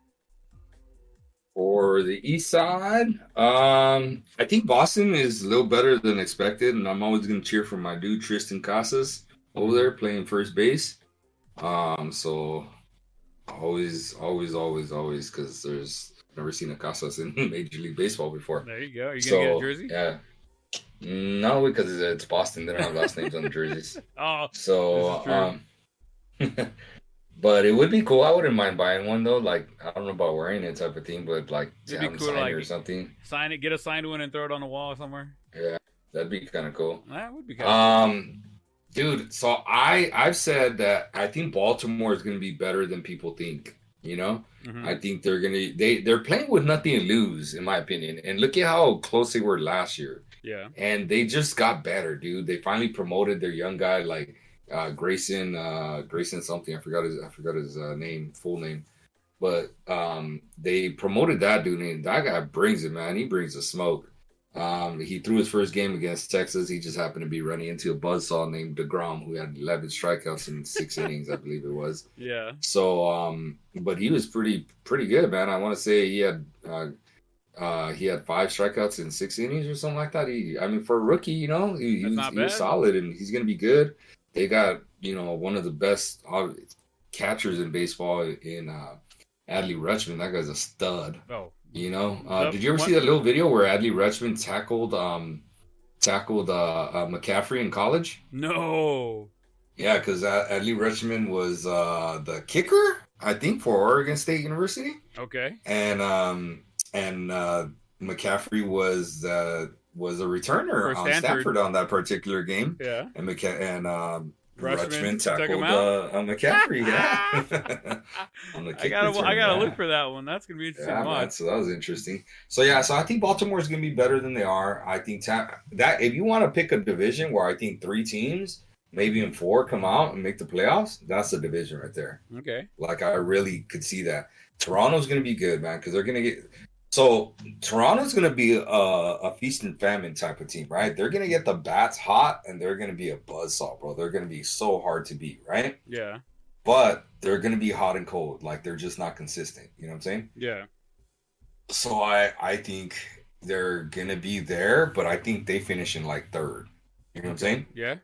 Speaker 2: For the East side, I think Boston is a little better than expected, and I'm always going to cheer for my dude Tristan Casas over there playing first base. So always, because there's never seen a Casas in Major League Baseball before.
Speaker 1: There you go. Are you gonna get a
Speaker 2: So
Speaker 1: jersey?
Speaker 2: yeah, no, because it's Boston. They don't have last names on the jerseys.
Speaker 1: Oh,
Speaker 2: So
Speaker 1: this is true.
Speaker 2: but it would be cool. I wouldn't mind buying one though. Like I don't know about wearing it type of thing, but like to
Speaker 1: It'd be
Speaker 2: have them
Speaker 1: cool to
Speaker 2: sign it
Speaker 1: like
Speaker 2: or something.
Speaker 1: sign it, get a signed one, and throw it on the wall somewhere.
Speaker 2: Yeah, that'd be kind of cool.
Speaker 1: That would be kind of cool.
Speaker 2: Dude, so I've said that I think Baltimore is going to be better than people think. You know,
Speaker 1: Mhm.
Speaker 2: I think they're playing with nothing to lose, in my opinion. And look at how close they were last year.
Speaker 1: Yeah.
Speaker 2: And they just got better, dude. They finally promoted their young guy, like Grayson something. I forgot his name, full name. But they promoted that dude, and that guy brings it, man. He brings the smoke. He threw his first game against Texas. He just happened to be running into a buzzsaw named DeGrom, who had 11 strikeouts in 6 innings, I believe it was.
Speaker 1: Yeah.
Speaker 2: So, but he was pretty good, man. I want to say he had 5 strikeouts in 6 innings or something like that. I mean, for a rookie, you know, he was solid, and he's gonna be good. They got, you know, one of the best catchers in baseball in Adley Rutschman. That guy's a stud.
Speaker 1: Oh.
Speaker 2: You know, did you ever see that little video where Adley Rutschman tackled McCaffrey in college?
Speaker 1: No.
Speaker 2: Yeah, because Adley Rutschman was the kicker, I think, for Oregon State University.
Speaker 1: Okay.
Speaker 2: And McCaffrey was a returner on Stanford on that particular game.
Speaker 1: Yeah.
Speaker 2: And Rutschman
Speaker 1: took him
Speaker 2: tackled
Speaker 1: out?
Speaker 2: McCaffrey. Yeah.
Speaker 1: I gotta look for that one. That's gonna be interesting to watch.
Speaker 2: Man, so that was interesting. So yeah, so I think Baltimore is gonna be better than they are. I think that if you want to pick a division where I think 3 teams, maybe even 4, come out and make the playoffs, that's the division right there.
Speaker 1: Okay.
Speaker 2: Like I really could see that. Toronto's gonna be good, man, because they're gonna get. So Toronto's going to be a feast and famine type of team, right? They're going to get the bats hot, and they're going to be a buzzsaw, bro. They're going to be so hard to beat, right?
Speaker 1: Yeah.
Speaker 2: But they're going to be hot and cold. Like, they're just not consistent. You know what I'm saying?
Speaker 1: Yeah.
Speaker 2: So I think they're going to be there, but I think they finish in, like, 3rd. You know what I'm saying?
Speaker 1: Yeah.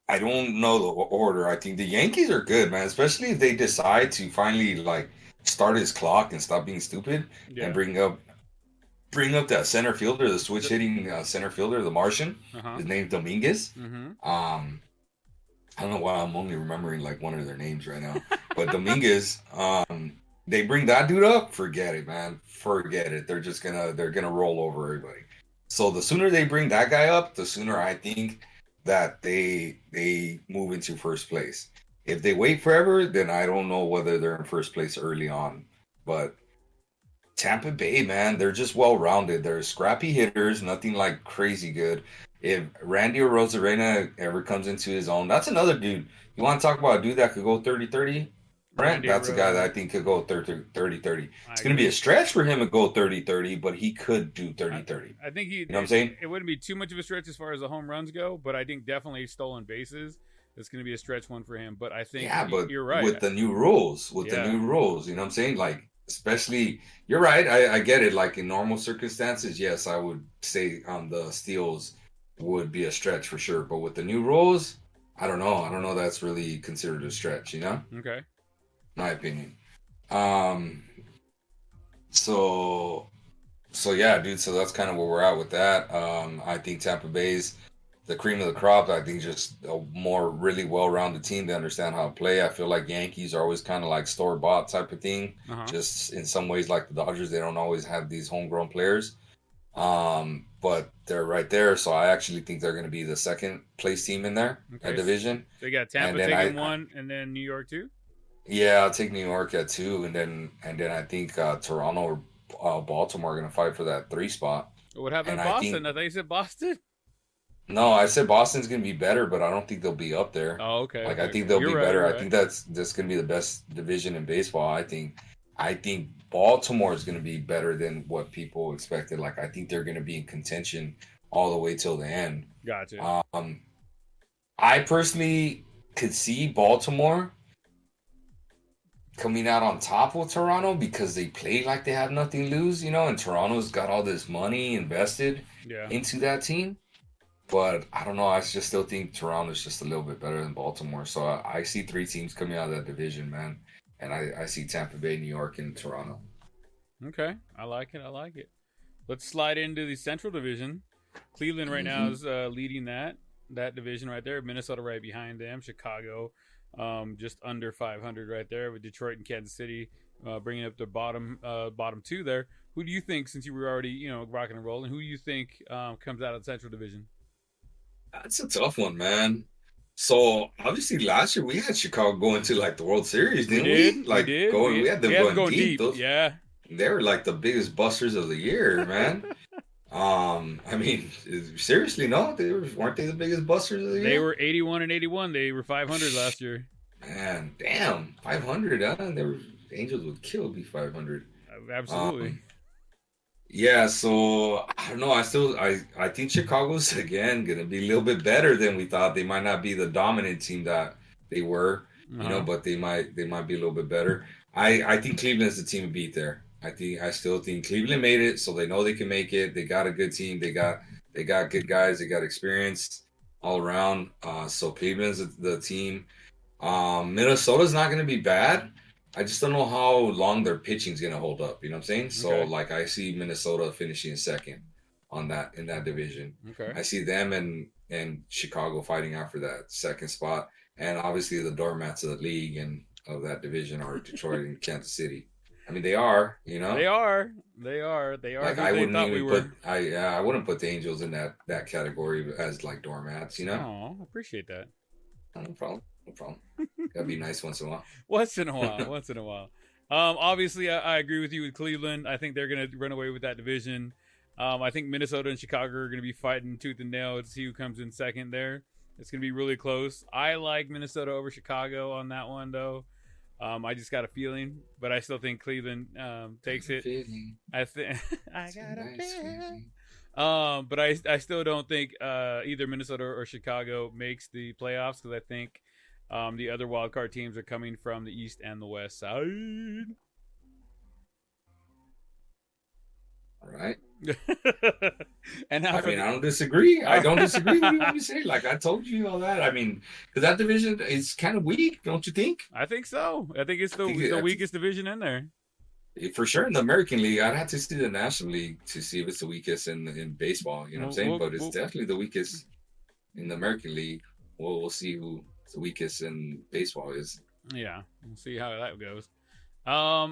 Speaker 2: I don't know the order. I think the Yankees are good, man, especially if they decide to finally, like, start his clock and stop being stupid and bring up that center fielder, the switch hitting center fielder, the Martian. His name's Dominguez. I don't know why I'm only remembering like one of their names right now, but Dominguez. They bring that dude up, forget it, man. Forget it. They're gonna roll over everybody. So the sooner they bring that guy up, the sooner I think that they move into first place. If they wait forever, then I don't know whether they're in first place early on. But Tampa Bay, man, they're just well-rounded. They're scrappy hitters, nothing like crazy good. If Randy Arozarena ever comes into his own, that's another dude. You want to talk about a dude that could go 30-30? Brent, that's a guy that I think could go 30-30. It's going to be a stretch for him to go 30-30, but he could do 30-30.
Speaker 1: I think
Speaker 2: you know what I'm saying?
Speaker 1: It wouldn't be too much of a stretch as far as the home runs go, but I think definitely stolen bases. It's going to be a stretch one for him, but I think but you're right.
Speaker 2: With the new rules, you know what I'm saying? Like, especially, you're right. I get it. Like in normal circumstances, yes, I would say the steals would be a stretch for sure. But with the new rules, I don't know. That's really considered a stretch, you know?
Speaker 1: Okay.
Speaker 2: My opinion. So yeah, dude. So that's kind of where we're at with that. I think Tampa Bay's the cream of the crop. I think just a more really well-rounded team. They understand how to play. I feel like Yankees are always kind of like store-bought type of thing. Just in some ways, like the Dodgers, they don't always have these homegrown players. But they're right there. So I actually think they're going to be the second place team in there, that division.
Speaker 1: So you got Tampa taking 1, and then New York 2?
Speaker 2: Yeah, I'll take New York at 2, and then I think Toronto or Baltimore are going to fight for that 3 spot.
Speaker 1: What happened to Boston? I thought you said Boston.
Speaker 2: No, I said Boston's going to be better, but I don't think they'll be up there.
Speaker 1: Oh, okay.
Speaker 2: I think they'll be better. I think that's going to be the best division in baseball. I think I think Baltimore is going to be better than what people expected. Like I think they're going to be in contention all the way till the end.
Speaker 1: Gotcha.
Speaker 2: Um, I personally could see Baltimore coming out on top with Toronto because they play like they have nothing to lose, and Toronto's got all this money invested
Speaker 1: Yeah.
Speaker 2: into that team. But I don't know. I just still think Toronto's just a little bit better than Baltimore. So I see three teams coming out of that division, man. And I see Tampa Bay, New York, and Toronto.
Speaker 1: Okay. I like it. I like it. Let's slide into the Central Division. Cleveland right now is leading that division right there. Minnesota right behind them. Chicago just under 500 right there, with Detroit and Kansas City bringing up the bottom two there. Who do you think, since you were already rocking and rolling, who do you think comes out of the Central Division?
Speaker 2: That's a tough one, man. So obviously last year we had Chicago going to like the World Series, didn't we?
Speaker 1: We
Speaker 2: Like
Speaker 1: did.
Speaker 2: we had them going deep. Those,
Speaker 1: Yeah.
Speaker 2: they were like the biggest busters of the year, man. I mean, seriously, no, weren't they the biggest busters of the year?
Speaker 1: They were 81 and 81. They were 500 last year.
Speaker 2: Man, damn, 500. Huh? The Angels would kill be 500.
Speaker 1: Absolutely.
Speaker 2: Yeah, so I don't know. I think Chicago's again gonna be a little bit better than we thought. They might not be the dominant team that they were, but they might be a little bit better. I think Cleveland's the team to beat there. I still think Cleveland made it, so they know they can make it. They got a good team. They got good guys. They got experience all around. So Cleveland's the team. Minnesota's not gonna be bad. I just don't know how long their pitching is gonna hold up. You know what I'm saying? So like I see Minnesota finishing second in that division.
Speaker 1: Okay.
Speaker 2: I see them and Chicago fighting out for that second spot. And obviously the doormats of the league and of that division are Detroit and Kansas City. I mean they are,
Speaker 1: They are.
Speaker 2: Like I wouldn't even I wouldn't put the Angels in that category as like doormats,
Speaker 1: Oh, I appreciate that.
Speaker 2: No problem. No problem. Gotta be nice once in a while.
Speaker 1: Once in a while. Obviously, I agree with you with Cleveland. I think they're going to run away with that division. I think Minnesota and Chicago are going to be fighting tooth and nail to see who comes in second there. It's going to be really close. I like Minnesota over Chicago on that one, though. I just got a feeling, but I still think Cleveland takes it. I think I got a feeling. But I still don't think either Minnesota or Chicago makes the playoffs, because I think the other wild card teams are coming from the East and the West side.
Speaker 2: All right.
Speaker 1: And
Speaker 2: I don't disagree. I don't disagree with what you say. Like I told you all that. I mean, because that division is kind of weak, don't you think?
Speaker 1: I think so. I think it's the weakest division in there.
Speaker 2: For sure, in the American League, I'd have to see the National League to see if it's the weakest in baseball. You know what I'm saying? But it's definitely the weakest in the American League. We'll see who the weakest in baseball is.
Speaker 1: Yeah, we'll see how that goes.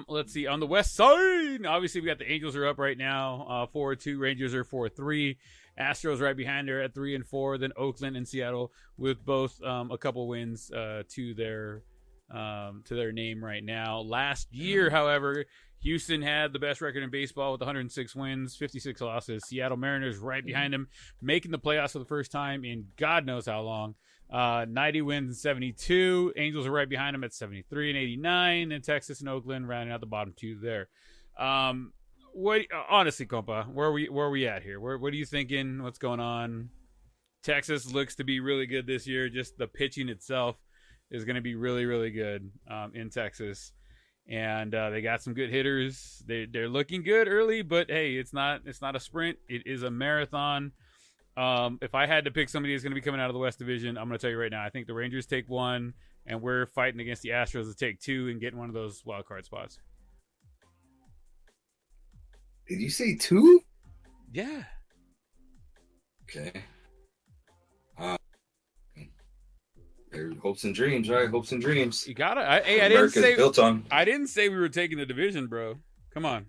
Speaker 1: Let's see. On the West side, obviously we got the Angels are up right now, 4-2. Rangers are 4-3. Astros right behind her at 3-4. Then Oakland and Seattle with both a couple wins to their name right now. Last year, however, Houston had the best record in baseball with 106 wins, 56 losses. Seattle Mariners right behind them, making the playoffs for the first time in God knows how long. 90 wins and 72. Angels are right behind them at 73 and 89. And Texas and Oakland rounding out the bottom two there. What honestly, compa, where are we at here? What are you thinking? What's going on? Texas looks to be really good this year. Just the pitching itself is going to be really, really good in Texas. And they got some good hitters. They're looking good early, but hey, it's not a sprint. It is a marathon. If I had to pick somebody who's going to be coming out of the West Division, I'm going to tell you right now, I think the Rangers take one, and we're fighting against the Astros to take two and getting one of those wild card spots.
Speaker 2: Did you say two?
Speaker 1: Yeah.
Speaker 2: Okay. Hopes and dreams, right? Hopes and dreams.
Speaker 1: You got it. I didn't say
Speaker 2: built on.
Speaker 1: I didn't say we were taking the division, bro. Come on.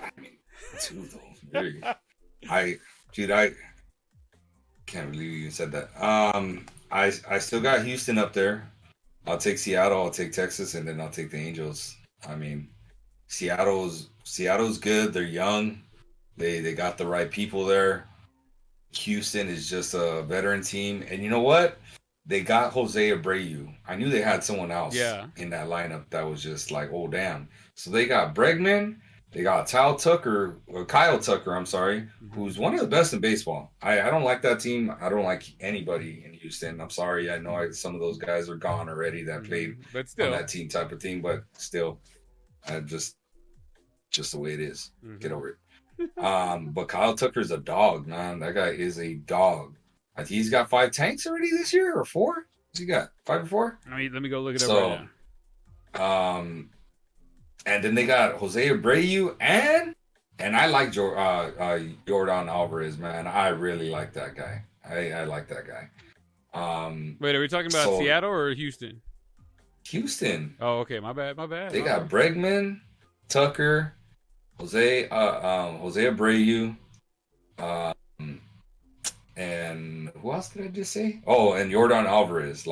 Speaker 2: I mean, two though. I can't believe you said that. I still got Houston up there. I'll take Seattle. I'll take Texas, and then I'll take the Angels. I mean, Seattle's good. They're young. They got the right people there. Houston is just a veteran team, and you know what? They got Jose Abreu. I knew they had someone else in that lineup that was just like, oh, damn. So they got Bregman, they got Kyle Tucker, I'm sorry, who's one of the best in baseball. I don't like that team. I don't like anybody in Houston. I'm sorry. I know some of those guys are gone already that played
Speaker 1: But
Speaker 2: on
Speaker 1: still,
Speaker 2: that team type of thing, but still, just the way it is. Get over it. But Kyle Tucker's a dog, man. That guy is a dog. I think he's got 5 tanks already this year, or 4. What's he got? 5 or 4?
Speaker 1: I mean, let me go look it up right
Speaker 2: now. And then they got Jose Abreu and I like Jordan Alvarez, man. I really like that guy. I like that guy.
Speaker 1: Wait, are we talking about Seattle or Houston?
Speaker 2: Houston.
Speaker 1: Oh, okay. My bad.
Speaker 2: They got Bregman, Tucker, Jose Abreu, and who else did I just say? Oh, and Jordan Alvarez.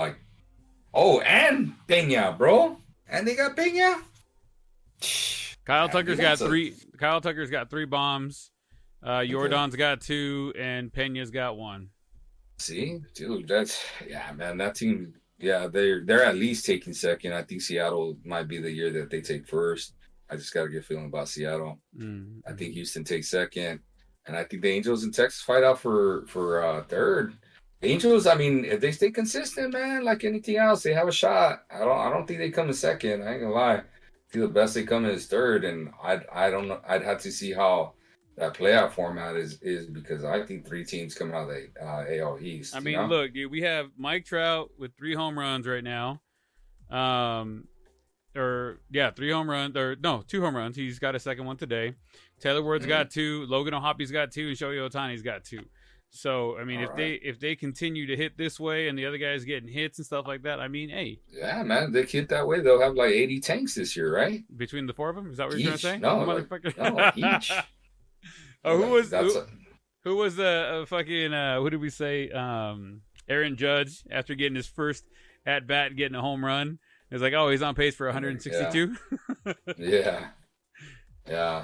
Speaker 2: And Pena, bro. And they got Pena.
Speaker 1: Kyle Tucker's got 3. Kyle Tucker's got 3 bombs. Jordan's got 2, and Pena's got 1.
Speaker 2: See, dude, man. That team, they're at least taking second. I think Seattle might be the year that they take first. I just got a good feeling about Seattle. I think Houston takes second, and I think the Angels and Texas fight out for third. Angels, I mean, if they stay consistent, man, like anything else, they have a shot. I don't think they come in second. I ain't gonna lie. I think the best they come in is third, and I don't know. I'd have to see how that playoff format is because I think 3 teams come out of the AL East.
Speaker 1: I mean, look, dude, we have Mike Trout with 3 home runs right now. 3 home runs, or no, 2 home runs. He's got a second one today. Taylor Ward's got 2. Logan O'Hoppy's got 2, and Shohei Ohtani's got 2. So I mean, if they continue to hit this way, and the other guys getting hits and stuff like that, I mean, hey,
Speaker 2: yeah, man, they hit that way, they'll have like 80 tanks this year, right?
Speaker 1: Between the 4 of them, is that what you're trying to say?
Speaker 2: No, no, each.
Speaker 1: Oh, who was the fucking who did we say? Aaron Judge, after getting his first at bat, getting a home run, it's like, oh, he's on pace for 162.
Speaker 2: Yeah.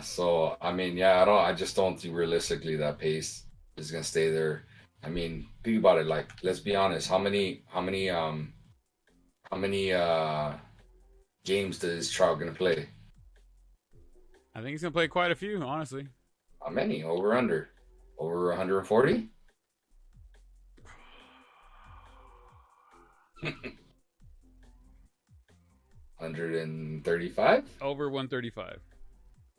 Speaker 2: So I mean, I just don't think realistically that pace is gonna stay there. I mean, think about it. Like, let's be honest. How many games does Trout gonna play?
Speaker 1: I think he's gonna play quite a few, honestly.
Speaker 2: How many? Over 140? 135?
Speaker 1: Over 135.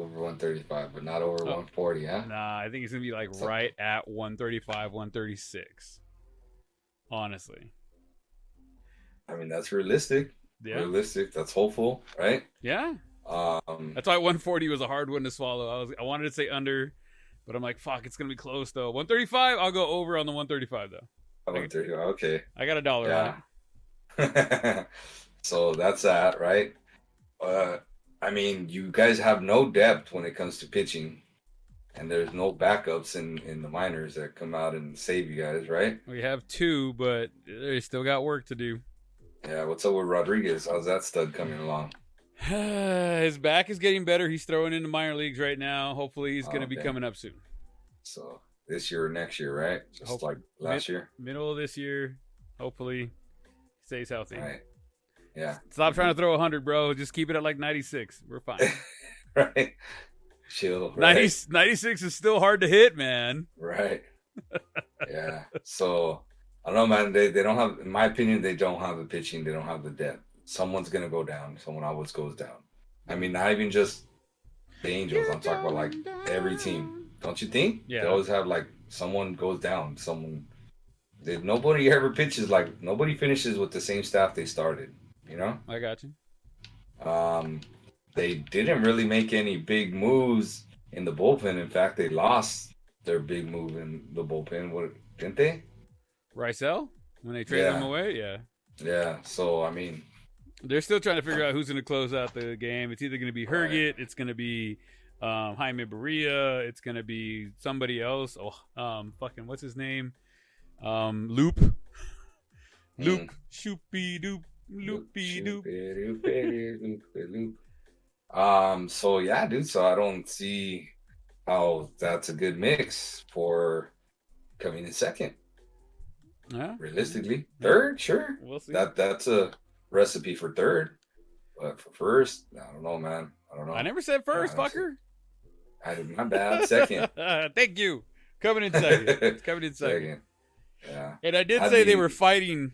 Speaker 2: Over 135, but not over 140, huh?
Speaker 1: Nah, I think he's gonna be like right at 135, 136. Honestly.
Speaker 2: I mean, that's realistic.
Speaker 1: Yeah.
Speaker 2: Realistic. That's hopeful, right?
Speaker 1: Yeah. That's why 140 was a hard one to swallow. I wanted to say under, but I'm like, fuck, it's gonna be close though. 135, I'll go over on the 135 though.
Speaker 2: 135, okay.
Speaker 1: I got $1 on
Speaker 2: it. So that's that, right? I mean, you guys have no depth when it comes to pitching, and there's no backups in the minors that come out and save you guys, right?
Speaker 1: We have 2, but they still got work to do.
Speaker 2: Yeah, what's up with Rodriguez? How's that stud coming along?
Speaker 1: His back is getting better. He's throwing in the minor leagues right now. Hopefully, he's going to be coming up soon.
Speaker 2: So this year or next year, right? Just like last year?
Speaker 1: Middle of this year. Hopefully, stays healthy.
Speaker 2: Right. Yeah.
Speaker 1: Stop trying to throw 100, bro. Just keep it at like 96. We're fine.
Speaker 2: Right. Chill. Right?
Speaker 1: 96 is still hard to hit, man.
Speaker 2: Right. Yeah. So, I don't know, man. They don't have, in my opinion, they don't have the pitching. They don't have the depth. Someone's going to go down. Someone always goes down. I mean, not even just the Angels. I'm talking about like every team. Don't you think?
Speaker 1: Yeah.
Speaker 2: They always have like someone goes down. Nobody ever pitches, like nobody finishes with the same staff they started. You know?
Speaker 1: I got you.
Speaker 2: They didn't really make any big moves in the bullpen. In fact, they lost their big move in the bullpen. What, didn't they?
Speaker 1: Rysel? When they traded him away? Yeah.
Speaker 2: Yeah. So, I mean,
Speaker 1: they're still trying to figure out who's going to close out the game. It's either going to be Herget. It's going to be Jaime Barria. It's going to be somebody else. Fucking, what's his name? Loop. Shoopy doop. Loopy doop.
Speaker 2: So yeah, dude. So I don't see how that's a good mix for coming in second.
Speaker 1: Yeah.
Speaker 2: Realistically, third, sure.
Speaker 1: We'll see.
Speaker 2: That's a recipe for third. But for first, I don't know, man. I don't
Speaker 1: I
Speaker 2: know.
Speaker 1: never said first, fucker.
Speaker 2: I did my bad. Second.
Speaker 1: Thank you. Coming in second. It's coming in second.
Speaker 2: Second. Yeah.
Speaker 1: And I did
Speaker 2: I'd
Speaker 1: say they
Speaker 2: be.
Speaker 1: were fighting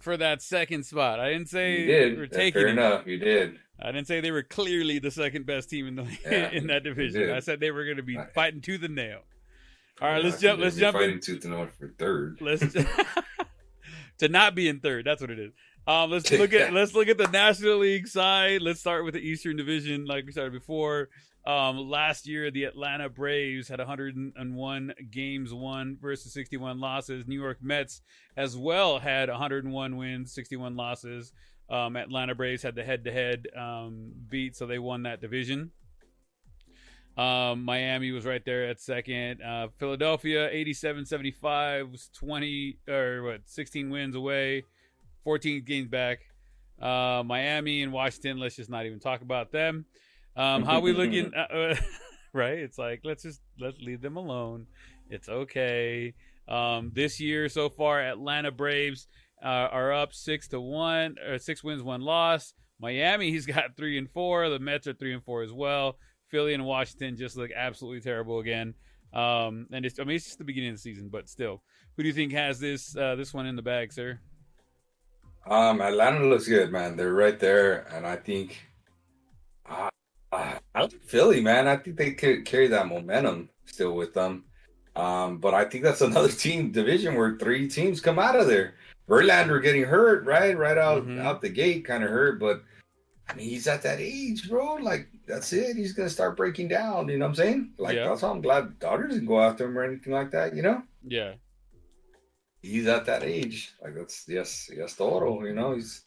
Speaker 1: for that second spot. I didn't
Speaker 2: You
Speaker 1: say they were
Speaker 2: did.
Speaker 1: taking
Speaker 2: Fair
Speaker 1: it.
Speaker 2: enough. You did.
Speaker 1: I didn't say they were clearly the second best team in the
Speaker 2: Yeah,
Speaker 1: in that
Speaker 2: you
Speaker 1: division.
Speaker 2: did.
Speaker 1: I said they were going to be
Speaker 2: Right.
Speaker 1: fighting tooth and nail. All right,
Speaker 2: Yeah,
Speaker 1: let's jump. Let's
Speaker 2: you're
Speaker 1: jump
Speaker 2: fighting
Speaker 1: in.
Speaker 2: tooth and nail for third.
Speaker 1: Let's to not be in third. That's what it is. Let's look at the National League side. Let's start with the Eastern Division, like we started before. Last year, the Atlanta Braves had 101 games won versus 61 losses. New York Mets as well had 101 wins, 61 losses. Atlanta Braves had the head-to-head beat, so they won that division. Miami was right there at second. Philadelphia 87-75 was 16 wins away, 14 games back. Miami and Washington, let's just not even talk about them. How we looking? Right? It's like let's leave them alone. It's okay. This year so far, Atlanta Braves are up 6-1, or 6 wins, 1 loss. Miami, he's got 3-4. The Mets are 3-4 as well. Philly and Washington just look absolutely terrible again. And it's just the beginning of the season, but still, who do you think has this one in the bag, sir?
Speaker 2: Atlanta looks good, man. They're right there, and I think I like Philly, man. I think they could carry that momentum still with them. But I think that's another team division where 3 teams come out of there. Verlander getting hurt, right out the gate, kind of hurt. But I mean, he's at that age, bro. Like that's it. He's gonna start breaking down. You know what I'm saying? Like that's why I'm glad Dodgers didn't go after him or anything like that. You know?
Speaker 1: Yeah.
Speaker 2: He's at that age. Like that's yes, Toro. You know, he's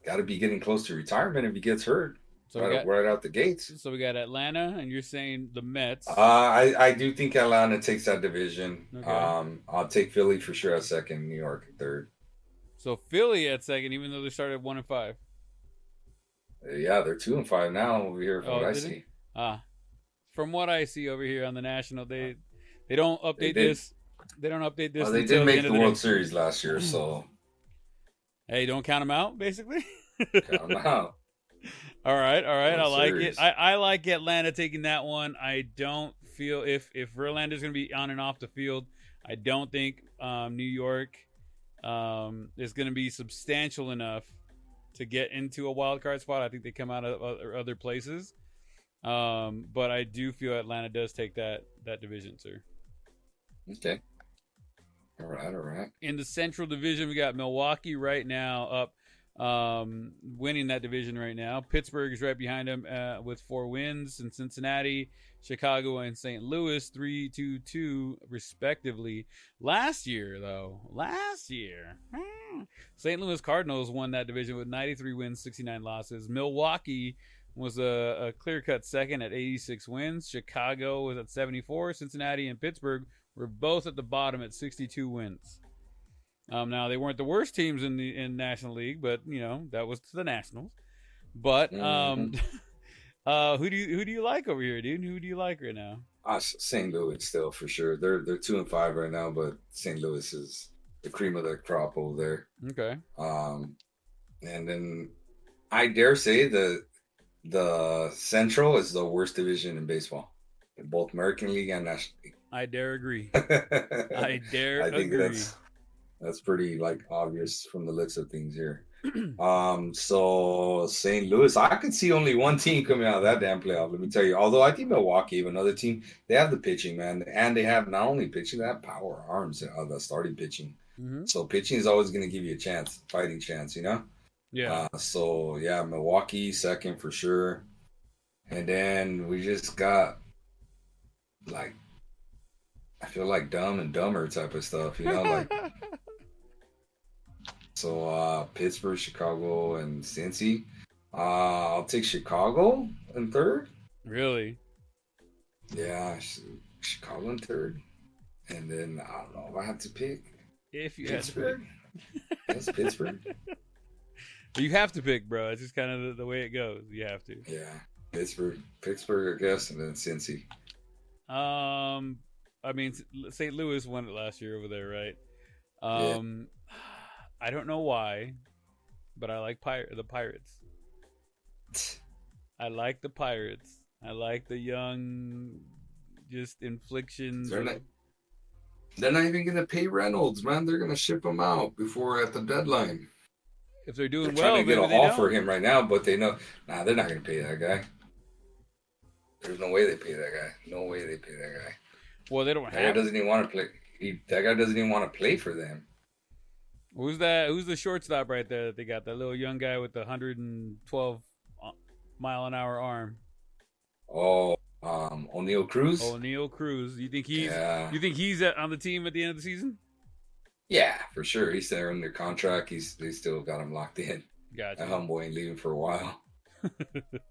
Speaker 2: got to be getting close to retirement if he gets hurt. So right out the gates.
Speaker 1: So we got Atlanta, and you're saying the Mets.
Speaker 2: I do think Atlanta takes that division.
Speaker 1: Okay.
Speaker 2: I'll take Philly for sure at second, New York at third.
Speaker 1: So Philly at second, even though they started 1-5.
Speaker 2: Yeah, they're 2-5 now over here from what I see.
Speaker 1: From what I see over here on the National, they don't update this. They don't update this.
Speaker 2: Well, they did make the World Series last year, so
Speaker 1: hey, don't count them out, basically.
Speaker 2: Count them out.
Speaker 1: All right. I like it. I like Atlanta taking that one. I don't feel if Verlander's going to be on and off the field, I don't think New York is going to be substantial enough to get into a wild card spot. I think they come out of other places. But I do feel Atlanta does take that division, sir.
Speaker 2: Okay. All right.
Speaker 1: In the Central Division, we got Milwaukee right now up, winning that division right now. Pittsburgh is right behind them with 4 wins, and Cincinnati, Chicago, and St. Louis 3-2 respectively. Last year, St. Louis Cardinals won that division with 93 wins, 69 losses. Milwaukee was a clear-cut second at 86 wins. Chicago was at 74. Cincinnati and Pittsburgh were both at the bottom at 62 wins. Now they weren't the worst teams in National League, but you know that was to the Nationals. But who do you like over here, dude? Who do you like right now?
Speaker 2: St. Louis still for sure. They're 2-5 right now, but St. Louis is the cream of the crop over there.
Speaker 1: Okay.
Speaker 2: And then I dare say the Central is the worst division in baseball, in both American League and National League.
Speaker 1: I dare agree. I think
Speaker 2: agree. That's pretty like obvious from the looks of things here. So St. Louis, I could see only one team coming out of that damn playoff. Let me tell you. Although I think Milwaukee, even another team, they have the pitching, man, and they have not only pitching, they have power arms of the starting pitching.
Speaker 1: Mm-hmm.
Speaker 2: So pitching is always going to give you a fighting chance, you know.
Speaker 1: Yeah.
Speaker 2: So yeah, Milwaukee second for sure, and then we just got like I feel like Dumb and Dumber type of stuff, you know, like. So Pittsburgh, Chicago, and Cincy. I'll take Chicago in third.
Speaker 1: Really?
Speaker 2: Yeah, Chicago in third. And then I don't know if I have to pick.
Speaker 1: If you
Speaker 2: Pittsburgh. That's Pittsburgh.
Speaker 1: You have to pick, bro. It's just kind of the way it goes. You have to.
Speaker 2: Yeah, Pittsburgh, I guess, and then Cincy.
Speaker 1: I mean, St. Louis won it last year over there, right?
Speaker 2: Yeah.
Speaker 1: I don't know why, but I like the Pirates. I like the Pirates. I like the young, just inflictions.
Speaker 2: They're not even gonna pay Reynolds, man. They're gonna ship him out before at the deadline.
Speaker 1: If they're doing
Speaker 2: They're
Speaker 1: well,
Speaker 2: trying to get a
Speaker 1: maybe
Speaker 2: haul
Speaker 1: they
Speaker 2: for
Speaker 1: don't.
Speaker 2: him right now, but they know, nah, they're not gonna pay that guy. There's no way they pay that guy. No way they pay that guy.
Speaker 1: Well, they don't
Speaker 2: That guy
Speaker 1: have.
Speaker 2: doesn't even want to play. That guy doesn't even want to play for them.
Speaker 1: Who's that? Who's the shortstop right there that they got? That little young guy with the 112-mile-an-hour arm.
Speaker 2: Oh, O'Neal Cruz.
Speaker 1: O'Neal Cruz. You think he's?
Speaker 2: Yeah.
Speaker 1: You think he's on the team at the end of the season?
Speaker 2: Yeah, for sure. He's there under contract. They still got him locked in.
Speaker 1: Gotcha.
Speaker 2: That homeboy ain't leaving for a while.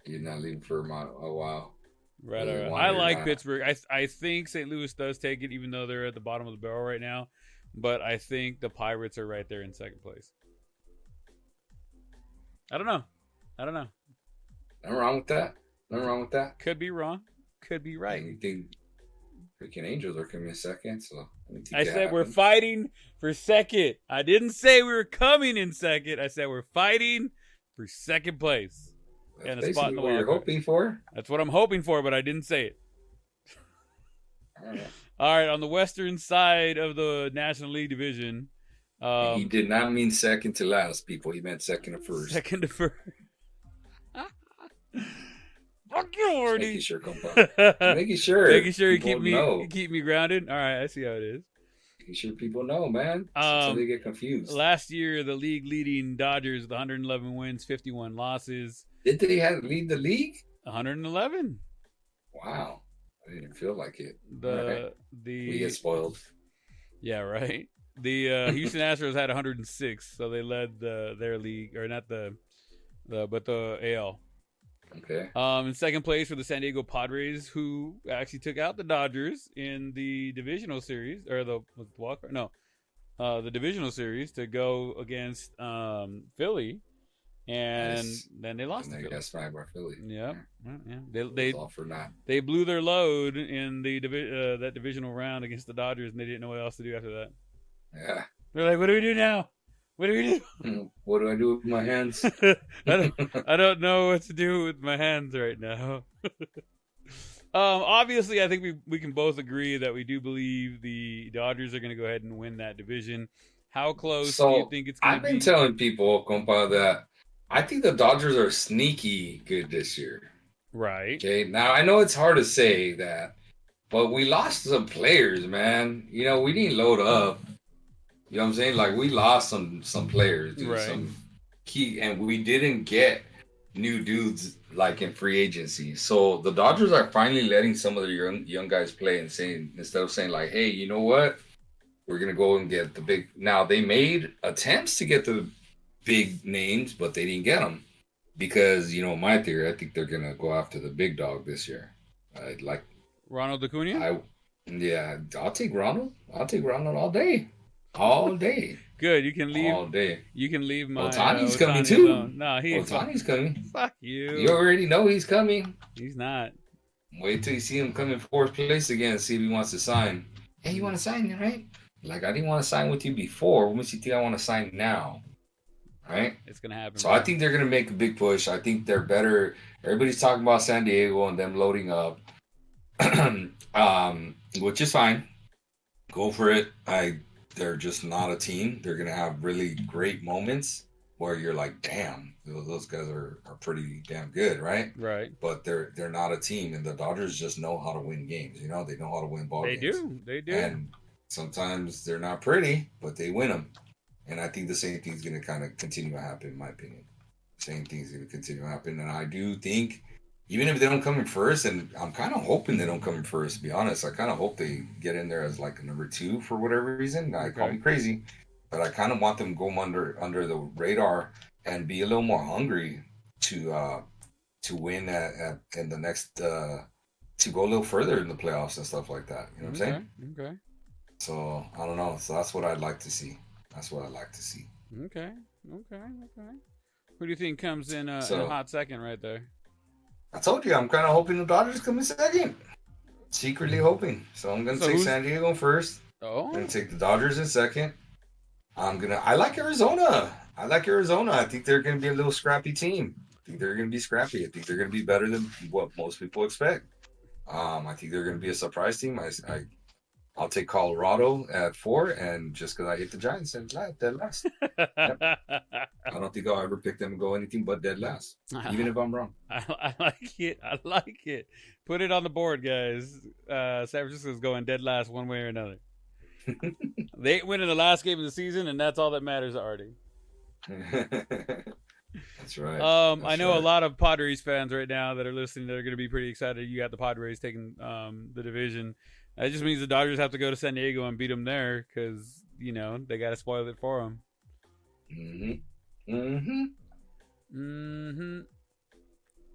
Speaker 2: He's not leaving for a while.
Speaker 1: Right,
Speaker 2: Really
Speaker 1: all right.
Speaker 2: wonder
Speaker 1: I like
Speaker 2: that.
Speaker 1: Pittsburgh. I think St. Louis does take it, even though they're at the bottom of the barrel right now. But I think the Pirates are right there in second place. I don't know.
Speaker 2: Nothing wrong with that. Nothing wrong with that.
Speaker 1: Could be wrong. Could be right.
Speaker 2: You think freaking Angels are coming in second? So
Speaker 1: I said we're fighting for second. I didn't say we were coming in second. I said we're fighting for second place.
Speaker 2: That's
Speaker 1: and a spot in the
Speaker 2: what you're
Speaker 1: wild card.
Speaker 2: hoping for.
Speaker 1: That's what I'm hoping for, but I didn't say it. All right, on the western side of the National League division.
Speaker 2: He did not mean second to last, people. He meant second to first.
Speaker 1: Second to first. Fuck you, Marty.
Speaker 2: Making sure, compa. Making sure.
Speaker 1: Making sure you
Speaker 2: people
Speaker 1: keep me grounded. All right, I see how it is.
Speaker 2: Making sure people know, man. So they get confused.
Speaker 1: Last year, the league leading Dodgers with 111 wins, 51 losses.
Speaker 2: Did they lead the league?
Speaker 1: 111.
Speaker 2: Wow. I didn't feel like it.
Speaker 1: We
Speaker 2: get spoiled.
Speaker 1: Yeah, right. The Houston Astros had 106, so they led their league, or not the AL.
Speaker 2: Okay.
Speaker 1: In second place were the San Diego Padres, who actually took out the Dodgers in the divisional series, or the divisional series to go against Philly, and then they lost.
Speaker 2: And they got smacked by Philly.
Speaker 1: Yeah.
Speaker 2: All for that.
Speaker 1: They blew their load in the that divisional round against the Dodgers, and they didn't know what else to do after that.
Speaker 2: Yeah.
Speaker 1: They're like, "What do we do now? What do we do?
Speaker 2: What do I do with my hands?"
Speaker 1: I don't know what to do with my hands right now. Obviously, I think we can both agree that we do believe the Dodgers are going to go ahead and win that division. How close do you think it's going to be?
Speaker 2: I've been telling people, compa, that I think the Dodgers are sneaky good this year.
Speaker 1: Right.
Speaker 2: Okay. Now, I know it's hard to say that, but we lost some players, man. You know, we didn't load up. You know what I'm saying? Like, we lost some players, dude,
Speaker 1: right.
Speaker 2: Some key, and we didn't get new dudes like in free agency. So the Dodgers are finally letting some of the young guys play and saying, instead of saying like, hey, you know what? We're gonna go and get the big. Now they made attempts to get the big names, but they didn't get them because, you know, my theory, I think they're gonna go after the big dog this year. Like
Speaker 1: Ronald Acuna.
Speaker 2: I'll take Ronald. I'll take Ronald all day. All day.
Speaker 1: Good. You can leave
Speaker 2: all day.
Speaker 1: You can leave my
Speaker 2: Otani's coming too.
Speaker 1: Alone. No,
Speaker 2: Otani's coming.
Speaker 1: Fuck you.
Speaker 2: You already know he's coming.
Speaker 1: He's not.
Speaker 2: Wait till you see him come in fourth place again and see if he wants to sign. Hey, you want to sign, right? Like, I didn't want to sign with you before. What makes you think I want to sign now? Right?
Speaker 1: It's gonna happen.
Speaker 2: So bro. I think they're gonna make a big push. I think they're better. Everybody's talking about San Diego and them loading up. Which is fine. Go for it. They're just not a team. They're gonna have really great moments where you're like, damn, those guys are pretty damn good, right?
Speaker 1: Right.
Speaker 2: But they're not a team, and the Dodgers just know how to win games. You know, they know how to win ball games.
Speaker 1: They do.
Speaker 2: And sometimes they're not pretty, but they win them. And I think the same thing's gonna kind of continue to happen, in my opinion. Same thing's gonna continue to happen, and I do think, even if they don't come in first, and I'm kind of hoping they don't come in first, to be honest. I kind of hope they get in there as like a number 2 for whatever reason. Call me crazy, but I kind of want them to go under the radar and be a little more hungry to win in the next to go a little further in the playoffs and stuff like that. You know what I'm saying?
Speaker 1: Okay.
Speaker 2: So I don't know. So that's what I'd like to see.
Speaker 1: Okay. Who do you think comes in a hot second right there?
Speaker 2: I told you, I'm kind of hoping the Dodgers come in second. Secretly hoping. So I'm going to take San Diego first.
Speaker 1: Oh.
Speaker 2: I'm going to take the Dodgers in second. I like Arizona. I think they're going to be a little scrappy team. think they're going to be scrappy. I think they're going to be better than what most people expect. I think they're going to be a surprise team. I'll take Colorado at 4, and just because I hate the Giants and dead last. Yep. I don't think I'll ever pick them and go anything but dead last, even if I'm wrong.
Speaker 1: I like it. I like it. Put it on the board, guys. San Francisco's going dead last one way or another. They ain't winning the last game of the season, and that's all that matters, Artie.
Speaker 2: That's right.
Speaker 1: I know a lot of Padres fans right now that are listening that are going to be pretty excited. You got the Padres taking the division. That just means the Dodgers have to go to San Diego and beat them there because, you know, they got to spoil it for them.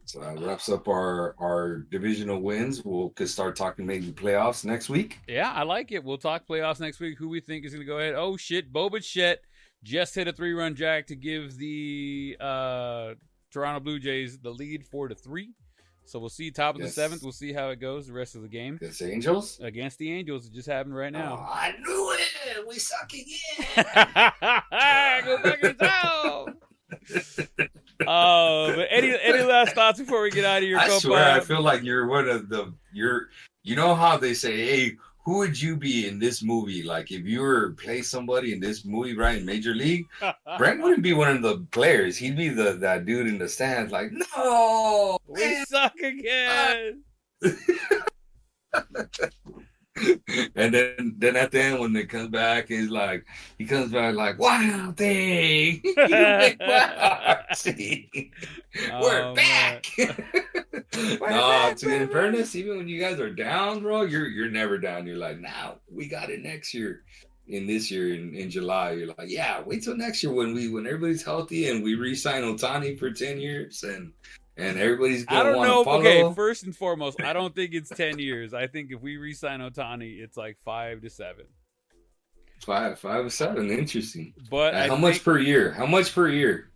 Speaker 2: So that wraps up our divisional wins. Could start talking maybe playoffs next week.
Speaker 1: Yeah, I like it. We'll talk playoffs next week. Who we think is going to go ahead. Oh, shit. Bo Bichette just hit a 3-run jack to give the Toronto Blue Jays the lead 4-3. So we'll see top of the 7th. We'll see how it goes the rest of the game.
Speaker 2: Against the Angels?
Speaker 1: Against the Angels. It just happened right now.
Speaker 2: Oh, I knew it. We suck again.
Speaker 1: Go back in town. But any last thoughts before we get out of here?
Speaker 2: I swear, I feel like you're one of you know how they say, hey, who would you be in this movie? Like if you were play somebody in this movie, right, in Major League, Brent wouldn't be one of the players. He'd be that dude in the stands like, no,
Speaker 1: we suck again.
Speaker 2: And then at the end when it comes back, he comes back like, wow, thing. We're back. No, in fairness, even when you guys are down, bro, you're never down. You're like, nah, we got it next year. In this year, in July, you're like, yeah, wait till next year when everybody's healthy and we re-sign Ohtani for 10 years and everybody's gonna want to follow.
Speaker 1: Okay, first and foremost, I don't think it's 10 years. I think if we re-sign Ohtani, it's like 5 to 7.
Speaker 2: 5 to 7, interesting.
Speaker 1: But
Speaker 2: how much per year? How much per year?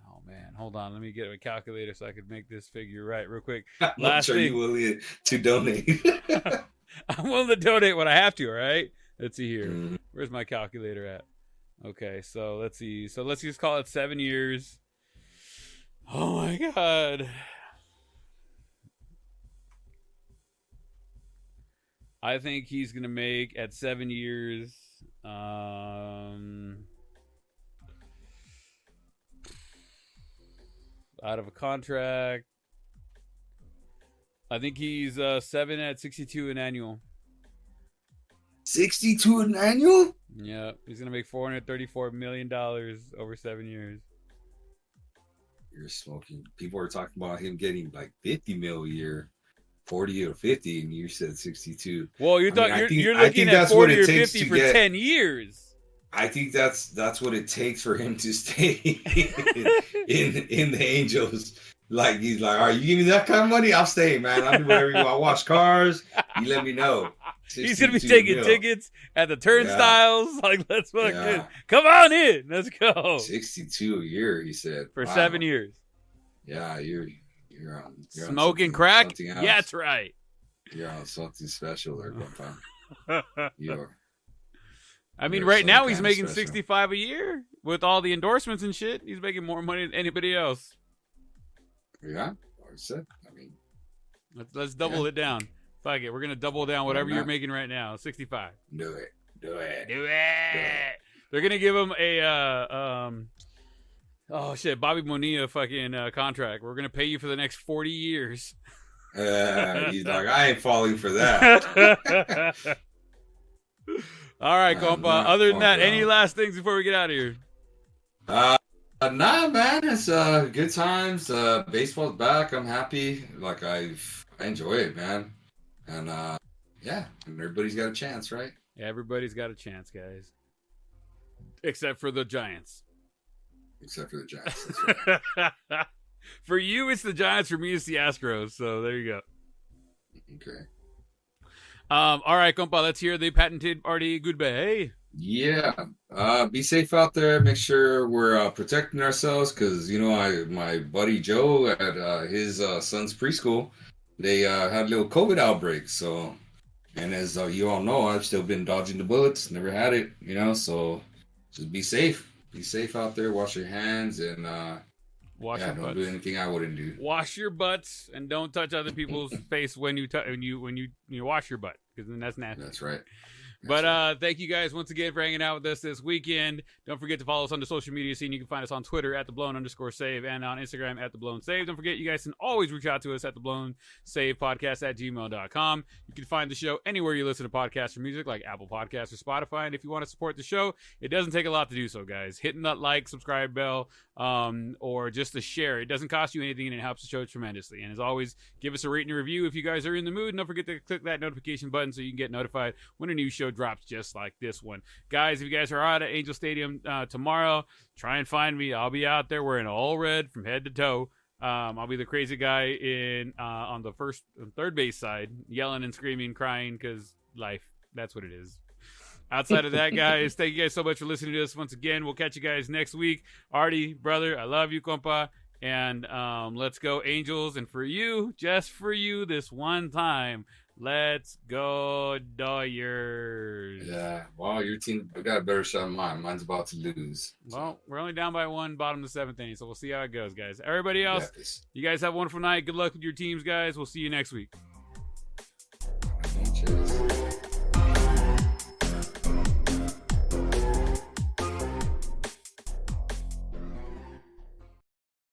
Speaker 1: Oh man, hold on. Let me get a calculator so I can make this figure right real quick.
Speaker 2: How much are you willing to donate?
Speaker 1: I'm willing to donate what I have to. All right. Let's see here. Where's my calculator at? Okay, so let's see. So let's just call it 7 years. Oh my God. I think he's going to make at 7 years out of a contract. I think he's 7 at 62 an annual.
Speaker 2: 62 an annual?
Speaker 1: Yeah, he's going to make $434 million over 7 years.
Speaker 2: You're smoking. People are talking about him getting like 50 mil a year, 40 or 50, and you said 62.
Speaker 1: Well, you're looking at 40 or 50 for 10 years.
Speaker 2: I think that's what it takes for him to stay in the Angels. Like he's like, all right, you give me that kind of money, I'll stay, man. I'll do whatever you want. I'll wash cars. You let me know.
Speaker 1: He's gonna be taking tickets at the turnstiles. Yeah. Like, let's fucking come on in. Let's go.
Speaker 2: 62 a year, he said.
Speaker 1: For 7 years.
Speaker 2: Yeah, you're on
Speaker 1: smoking crack. Yeah, that's right.
Speaker 2: You're on something special there, Grandpa.
Speaker 1: I mean, right now he's making 65 a year with all the endorsements and shit. He's making more money than anybody else.
Speaker 2: Yeah, like I said. I mean,
Speaker 1: let's double it down. Fuck it, we're gonna double down whatever you're making right now. 65.
Speaker 2: Do it.
Speaker 1: They're gonna give him a Bobby Bonilla fucking contract. We're gonna pay you for the next 40 years.
Speaker 2: He's like, I ain't falling for that.
Speaker 1: All right, compa. Other than that, any last things before we get out of here?
Speaker 2: Nah, man. It's good times. Baseball's back. I'm happy. Like I enjoy it, man. And everybody's got a chance, right?
Speaker 1: Yeah, everybody's got a chance, guys. Except for the Giants.
Speaker 2: That's right.
Speaker 1: For you, it's the Giants. For me, it's the Astros. So there you go.
Speaker 2: Okay.
Speaker 1: All right, compa. Let's hear the patented Artie Goodbye.
Speaker 2: Yeah. Be safe out there. Make sure we're protecting ourselves because, my buddy Joe at his son's preschool, they had a little COVID outbreak. So, and as you all know, I've still been dodging the bullets. Never had it, so just be safe. Be safe out there. Wash your hands and
Speaker 1: Wash
Speaker 2: Yeah,
Speaker 1: your
Speaker 2: don't
Speaker 1: butts.
Speaker 2: do anything I wouldn't do.
Speaker 1: Wash your butts and don't touch other people's face when you wash your butt, because then that's nasty.
Speaker 2: That's right.
Speaker 1: But thank you guys once again for hanging out with us this weekend. Don't forget to follow us on the social media scene. You can find us on Twitter at @theblown_save and on Instagram at @theblown_save. Don't forget, you guys can always reach out to us at theblown_save podcast@gmail.com. You can find the show anywhere you listen to podcasts or music, like Apple Podcasts or Spotify. And if you want to support the show, it doesn't take a lot to do so, guys. Hitting that like, subscribe bell, or just a share. It doesn't cost you anything, and it helps the show tremendously. And as always, give us a rating and review if you guys are in the mood. And don't forget to click that notification button so you can get notified when a new show drops just like this one. Guys, if you guys are out at Angel Stadium tomorrow, try and find me. I'll be out there wearing all red from head to toe. I'll be the crazy guy on the third base side, yelling and screaming, crying, because life, that's what it is. Outside of that, guys, thank you guys so much for listening to us once again. We'll catch you guys next week. Artie, brother, I love you, compa. And let's go, Angels. And for you, just for you this one time, let's go, Dodgers.
Speaker 2: Yeah. Well, your team got a better shot than mine. Mine's about to lose.
Speaker 1: Well, we're only down by one, bottom of the 7th inning, so we'll see how it goes, guys. Everybody else,
Speaker 2: Yeah,
Speaker 1: you guys have a wonderful night. Good luck with your teams, guys. We'll see you next week.